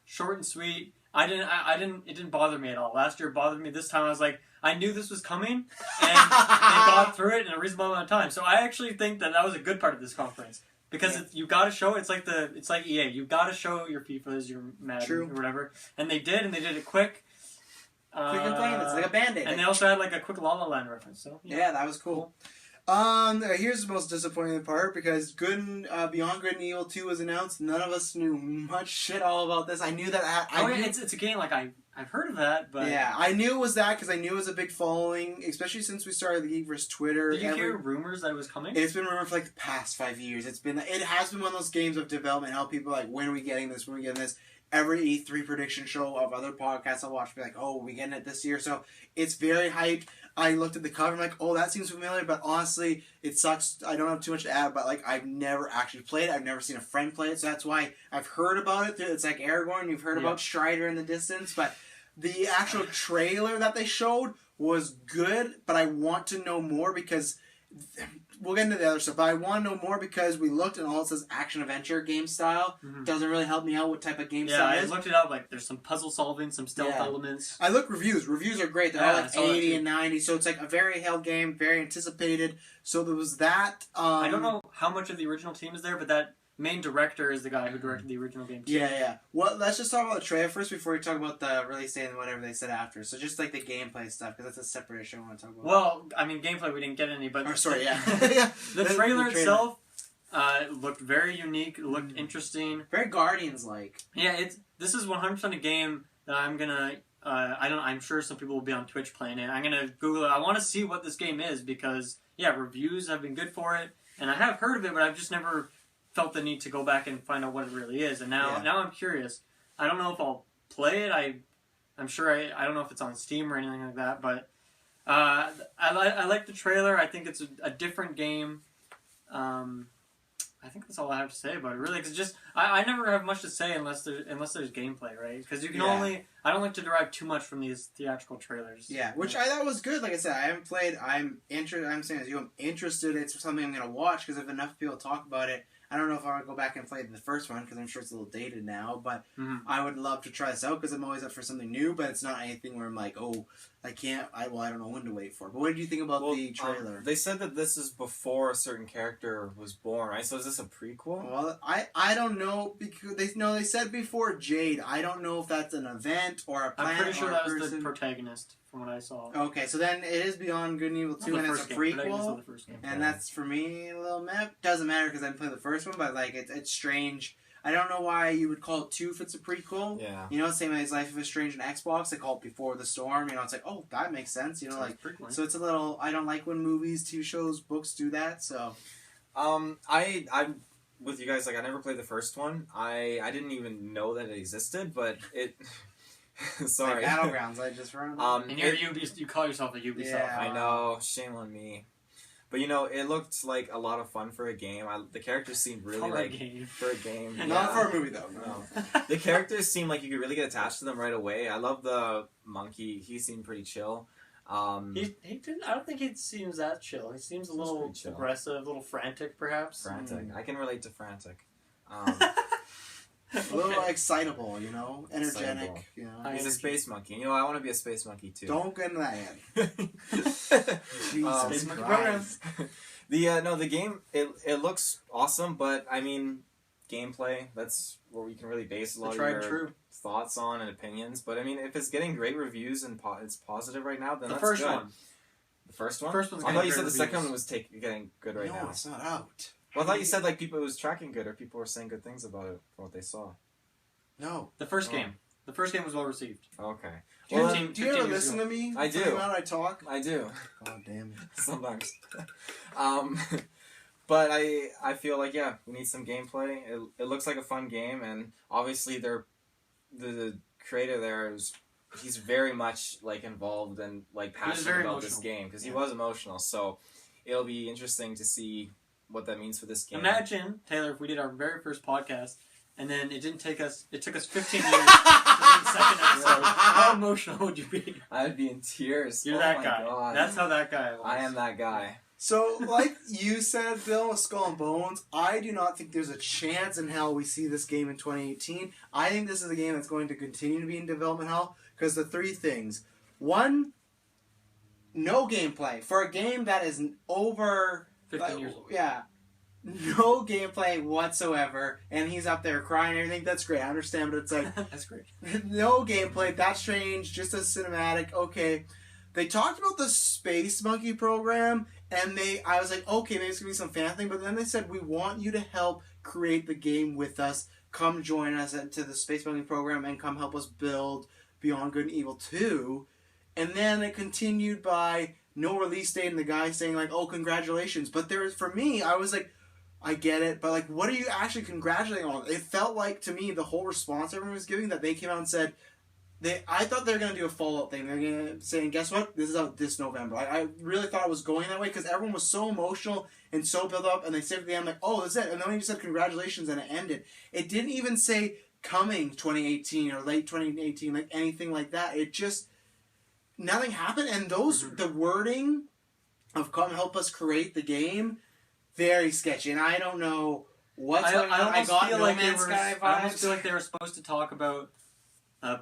short and sweet. It didn't bother me at all. Last year it bothered me. This time I was like, I knew this was coming, and they got through it in a reasonable amount of time. So I actually think that was a good part of this conference. Because you got to show it's like EA. You got to show your FIFAs, your Madden, or whatever. And they did it quick. Quick and plain. It's like a Band-Aid. And they also had like a quick La La Land reference. So yeah, that was cool. Here's the most disappointing part, because Beyond Good and Evil 2 was announced. None of us knew much shit all about this. I knew that. It's a game like I've heard of that, but yeah, I knew it was that because I knew it was a big following, especially since we started the GeekVerse Twitter. Did you hear rumors that it was coming? It's been rumored for like the past 5 years. It has been one of those games of development. How people are like, when are we getting this? When are we getting this? Every E3 prediction show of other podcasts I watch be like, oh, we getting it this year. So it's very hyped. I looked at the cover, I'm like, oh, that seems familiar, but honestly, it sucks. I don't have too much to add, but like, I've never actually played it. I've never seen a friend play it, so that's why I've heard about it. It's like Aragorn, you've heard about Strider in the distance, but the actual trailer that they showed was good, but I want to know more because we'll get into the other stuff, but I want to know more because we looked and all it says action-adventure game style. Mm-hmm. Doesn't really help me out what type of game style it is. Yeah, I looked it up. Like, there's some puzzle solving, some stealth elements. I look reviews. Reviews are great. They're all like 80 and 90, so it's like a very held game, very anticipated. So there was that. I don't know how much of the original team is there, but that main director is the guy who directed the original game too. Yeah. Well, let's just talk about the trailer first before we talk about the release date and whatever they said after. So just like the gameplay stuff, because that's a separate issue I want to talk about. Well, I mean, gameplay we didn't get any, but... yeah. The trailer itself looked very unique, looked interesting. Very Guardians-like. Yeah, this is 100% a game that I'm gonna... I'm sure some people will be on Twitch playing it. I'm gonna Google it. I want to see what this game is because, reviews have been good for it, and I have heard of it, but I've just never felt the need to go back and find out what it really is. And now I'm curious. I don't know if I'll play it. I'm sure I don't know if it's on Steam or anything like that, but I like the trailer. I think it's a different game. I think that's all I have to say about it, really. Because just I never have much to say unless there's gameplay, right? Because you can only I don't like to derive too much from these theatrical trailers. Yeah, which I thought was good. Like I said, I haven't played. I'm saying as you, I'm interested. It's something I'm gonna watch because if enough people talk about it, I don't know if I want to go back and play the first one because I'm sure it's a little dated now. But I would love to try this out because I'm always up for something new. But it's not anything where I'm like, oh, I can't. I don't know when to wait for. But what did you think about the trailer? They said that this is before a certain character was born, right? So is this a prequel? Well, I don't know because they said before Jade. I don't know if that's an event or a planet. I'm pretty sure or that a was person. the protagonist from what I saw. Okay, so then it is Beyond Good and Evil 2, and it's a prequel. And that's for me a little meh. Doesn't matter because I played the first one, but like it's strange. I don't know why you would call it 2 if it's a prequel. Yeah. You know, same as Life is Strange and Xbox, they call it Before the Storm. You know, it's like, oh, that makes sense. You know, like so it's a little. I don't like when movies, TV shows, books do that. So, I'm with you guys. Like, I never played the first one. I didn't even know that it existed, but it. Sorry. Like Battlegrounds, I just run. And you call yourself a Ubisoft. Yeah. I know, shame on me. But you know, it looked like a lot of fun for a game. The characters seemed really for a game. Not for a movie though. No. The characters seemed like you could really get attached to them right away. I love the monkey. He seemed pretty chill. He didn't. I don't think he seems that chill. He seems a little aggressive, a little frantic, perhaps. Frantic. I can relate to frantic. A little excitable, you know, energetic. Excitable. You know, he's a space monkey. You know, I want to be a space monkey too. Don't get into that yet. Jesus Christ. The game it looks awesome, but I mean, gameplay. That's where we can really base a lot of your thoughts on and opinions. But I mean, if it's getting great reviews and it's positive right now, then that's good. The first one. First one's I thought you said the second one was getting good right now. No, it's not out. Well, I thought you said like it was tracking good, or people were saying good things about it from what they saw. No, the first game. The first game was well received. Okay. Do you ever listen to me? I do. I talk. I do. God damn it. Sometimes. But I feel like we need some gameplay. It looks like a fun game, and obviously the creator there he's very much like involved and like passionate about this game because he was emotional. So it'll be interesting to see what that means for this game. Imagine, Taylor, if we did our very first podcast and then it took us 15 years to do the second episode. How emotional would you be? I'd be in tears. You're that guy. God. That's how that guy was. I am that guy. So, like you said, Bill, with Skull and Bones, I do not think there's a chance in hell we see this game in 2018. I think this is a game that's going to continue to be in development hell because the 3 things. 1, no gameplay. For a game that is over 15 years old. Yeah. No gameplay whatsoever, and he's up there crying and everything. That's great. I understand, but it's like... That's great. No gameplay. That's strange. Just a cinematic. Okay. They talked about the Space Monkey program, and I was like, okay, maybe it's going to be some fan thing, but then they said, we want you to help create the game with us. Come join us into the Space Monkey program and come help us build Beyond Good and Evil 2. And then it continued by no release date, and the guy saying, like, oh, congratulations. But for me, I was like, I get it, but, like, what are you actually congratulating on? It felt like, to me, the whole response everyone was giving, that they came out and said, I thought they were going to do a Fallout thing. They're going to say, guess what? This is out this November. I really thought it was going that way because everyone was so emotional and so built up, and they said at the end, like, oh, that's it. And then when you said congratulations and it ended, it didn't even say coming 2018 or late 2018, like anything like that. It just, nothing happened. And the wording of come help us create the game, very sketchy. And I don't know what's going on. I got No Man's Sky vibes. I almost feel like they were supposed to talk about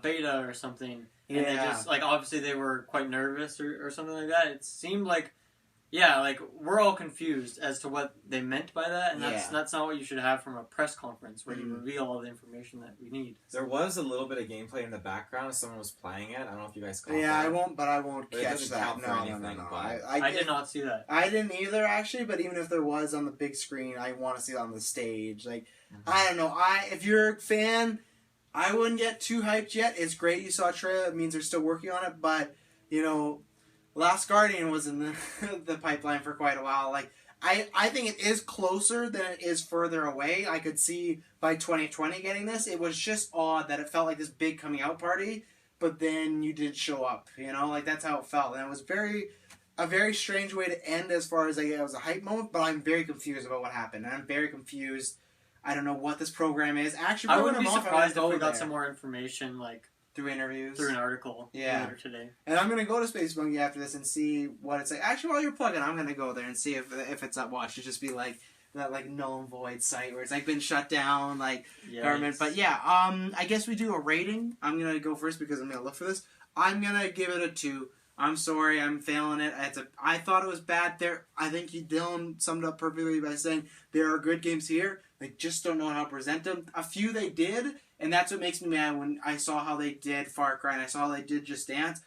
beta or something, and they just, like, obviously they were quite nervous or something like that. It seemed like, like, we're all confused as to what they meant by that, and that's not what you should have from a press conference where you reveal all the information that we need. There was a little bit of gameplay in the background as someone was playing it. I don't know if you guys caught that. I won't catch that. No. I did not see that. I didn't either, actually, but even if there was on the big screen, I want to see it on the stage. Like, I don't know. If you're a fan, I wouldn't get too hyped yet. It's great you saw a trailer. It means they're still working on it. But, you know, Last Guardian was in the pipeline for quite a while. Like, I think it is closer than it is further away. I could see by 2020 getting this. It was just odd that it felt like this big coming out party. but then you did show up. You know, like that's how it felt, and it was a very strange way to end as far as like it was a hype moment. But I'm very confused about what happened, and I'm very confused. I don't know what this program is. Actually, I wouldn't be surprised if we got some more information, like through interviews, through an article later today. And I'm gonna go to Space Monkey after this and see what it's like. Actually, while you're plugging, I'm gonna go there and see if it's up. Watch it just be like that, like null and void site where it's like been shut down, like government. But yeah, I guess we do a rating. I'm gonna go first because I'm gonna look for this. I'm gonna give it a 2. I'm sorry, I'm failing it. I thought it was bad there. I think Dylan summed up perfectly by saying there are good games here. They just don't know how to present them. A few they did, and that's what makes me mad when I saw how they did Far Cry and I saw how they did Just Dance.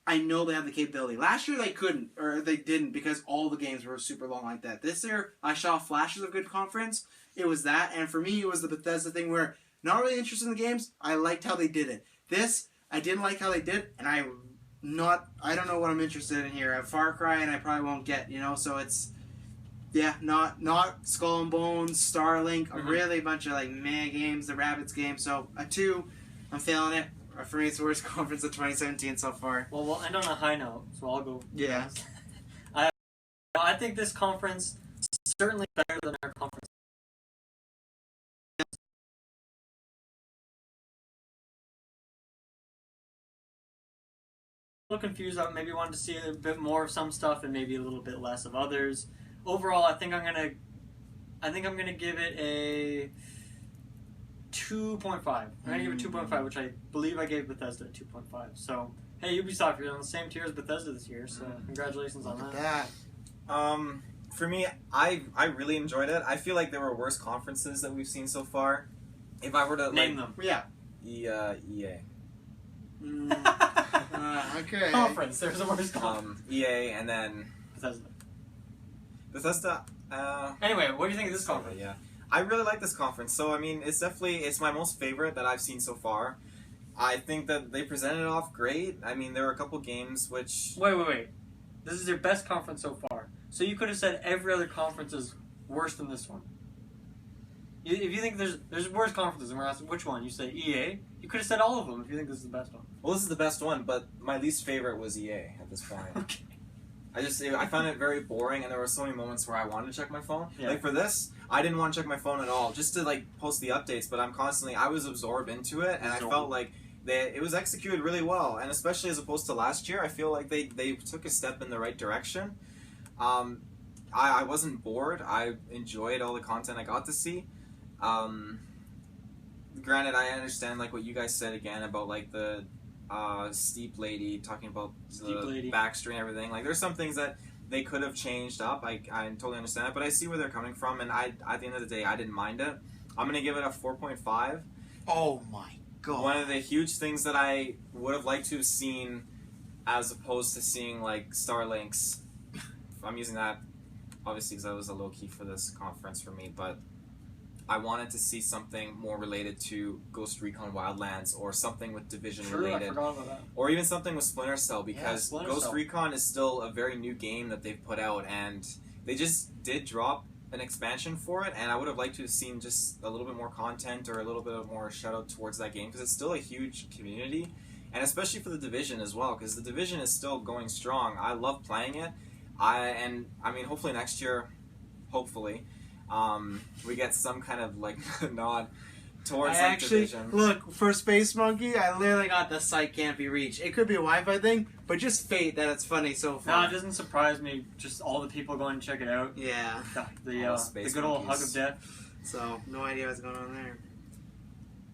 I know they have the capability. Last year they couldn't, or they didn't because all the games were super long like that. This year I saw flashes of good conference. It was that, and for me it was the Bethesda thing where not really interested in the games. I liked how they did it. This, I didn't like how they did, and I don't know what I'm interested in here. Far Cry and I probably won't get, so it's... Yeah, not Skull and Bones, Starlink, really a bunch of like meh games, the Rabbids game. So a 2, I'm failing it. For me, it's the worst conference of 2017 so far. Well, we'll end on a high note, so I'll go. Yeah. I think this conference is certainly better than our conference. A little confused. I maybe wanted to see a bit more of some stuff and maybe a little bit less of others. Overall, I think I'm gonna give it a 2.5. I'm gonna give it 2.5, which I believe I gave Bethesda a 2.5. So hey, Ubisoft, you're on the same tier as Bethesda this year. So congratulations on that. For me, I really enjoyed it. I feel like there were worse conferences that we've seen so far. If I were to name them, EA. Okay. Conference. There's a worse conference. EA and then Bethesda. Anyway, what do you think of this conference? Yeah, I really like this conference. So I mean, it's my most favorite that I've seen so far. I think that they presented it off great. I mean, there were a couple games which... Wait. This is your best conference so far. So you could have said every other conference is worse than this one. If you think there's worse conferences, and we're asking which one, you say EA. You could have said all of them if you think this is the best one. Well, this is the best one, but my least favorite was EA at this point. Okay. I found it very boring, and there were so many moments where I wanted to check my phone. Yeah. Like for this, I didn't want to check my phone at all, just to like post the updates. But I was absorbed into it, and I felt like it was executed really well. And especially as opposed to last year, I feel like they took a step in the right direction. I wasn't bored. I enjoyed all the content I got to see. Granted, I understand like what you guys said again about like the Steep Lady talking about the backstory and everything. Like, there's some things that they could have changed up. I totally understand it, but I see where they're coming from, and at the end of the day, I didn't mind it. I'm gonna give it a 4.5. Oh my god! One of the huge things that I would have liked to have seen, as opposed to seeing like Starlink's. I'm using that obviously because that was a low key for this conference for me, but I wanted to see something more related to Ghost Recon Wildlands or something with Division related. I forgot about that. Or even something with Splinter Cell, because Ghost Cell. Recon is still a very new game that they've put out, and they just did drop an expansion for it, and I would have liked to have seen just a little bit more content or a little bit more shout out towards that game, because it's still a huge community, and especially for the Division as well, because the Division is still going strong. I love playing it. I mean, hopefully next year, we get some kind of like nod towards Division. Look, for Space Monkey, I literally got the site can't be reached. It could be a Wi-Fi thing, but just fate that it's funny so far. No, it doesn't surprise me. Just all the people going to check it out. Yeah. The good old hug of death. So, no idea what's going on there.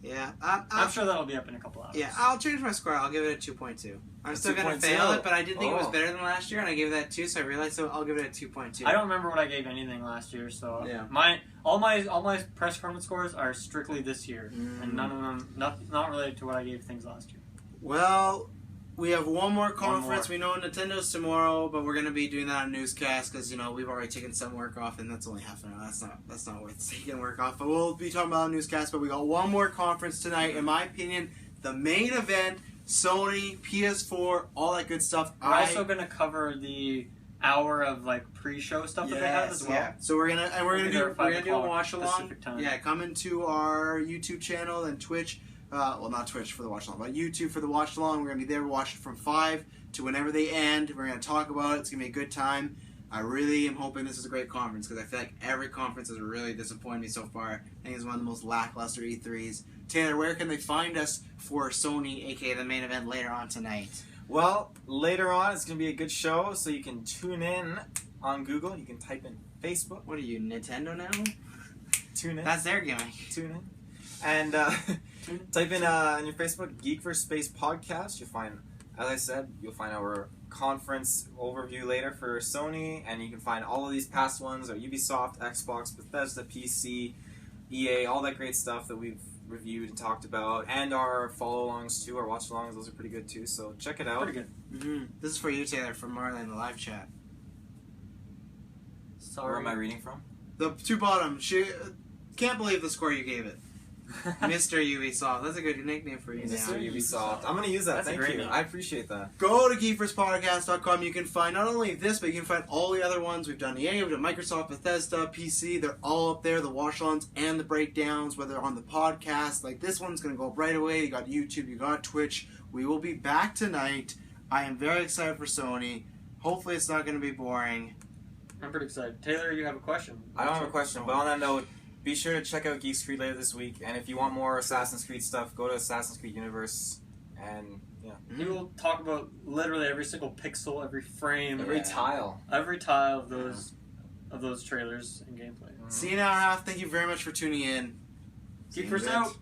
Yeah. I'm sure that'll be up in a couple hours. Yeah, I'll change my score. I'll give it a 2.2. I'm still going to fail it, but I did think it was better than last year, and I gave that 2, so I realized, so I'll give it a 2.2. I don't remember what I gave anything last year, so yeah. All my press conference scores are strictly this year, and none of them not related to what I gave things last year. Well, we have one more conference. We know Nintendo's tomorrow, but we're going to be doing that on newscast because we've already taken some work off, and that's only half an hour. That's not worth taking work off. But we'll be talking about newscast. But we got one more conference tonight. In my opinion, the main event: Sony, PS4, all that good stuff. We're also going to cover the hour of like pre-show stuff that they have as well. Yeah. So we're gonna do a watch along. Pacific time. Yeah, come into our YouTube channel and Twitch. Well, not Twitch for the watch along, but YouTube for the watch along. We're gonna be there to watch it from 5 to whenever they end. We're gonna talk about it. It's gonna be a good time. I really am hoping this is a great conference because I feel like every conference has really disappointed me so far. I think it's one of the most lackluster E3s. Taylor, where can they find us for Sony, aka the main event later on tonight? Well, later on it's going to be a good show, so you can tune in on Google. You can type in Facebook. What are you, Nintendo now? Tune in. That's their gimmick. Tune in. And type in your Facebook GeekVerse Space Podcast. You'll find, as I said, you'll find our conference overview later for Sony, and you can find all of these past ones, our Ubisoft, Xbox, Bethesda, PC, EA, all that great stuff that we've reviewed and talked about, and our follow-alongs too, our watch-alongs. Those are pretty good too, so check it out. Pretty good. Mm-hmm. This is for you, Taylor, from Marley in the live chat. Sorry. Where am I reading from? The two bottom. She can't believe the score you gave it. Mr. Ubisoft. That's a good nickname for you Mr. now. Ubisoft. I'm going to use that. That's a Thank great you. name. I appreciate that. Go to GeekVersePodcast.com. You can find not only this, but you can find all the other ones. We've done EA, we've done Microsoft, Bethesda, PC. They're all up there. The watch-alongs and the breakdowns, whether on the podcast. Like this one's going to go up right away. You got YouTube, you got Twitch. We will be back tonight. I am very excited for Sony. Hopefully it's not going to be boring. I'm pretty excited. Taylor, you have a question. I don't have a question, but on that note, be sure to check out Geeks Creed later this week, and if you want more Assassin's Creed stuff, go to Assassin's Creed Universe, and yeah. We will talk about literally every single pixel, every frame, Every tile. every tile of those trailers and gameplay. See you in an hour and a half. Thank you very much for tuning in. GeekVerse out.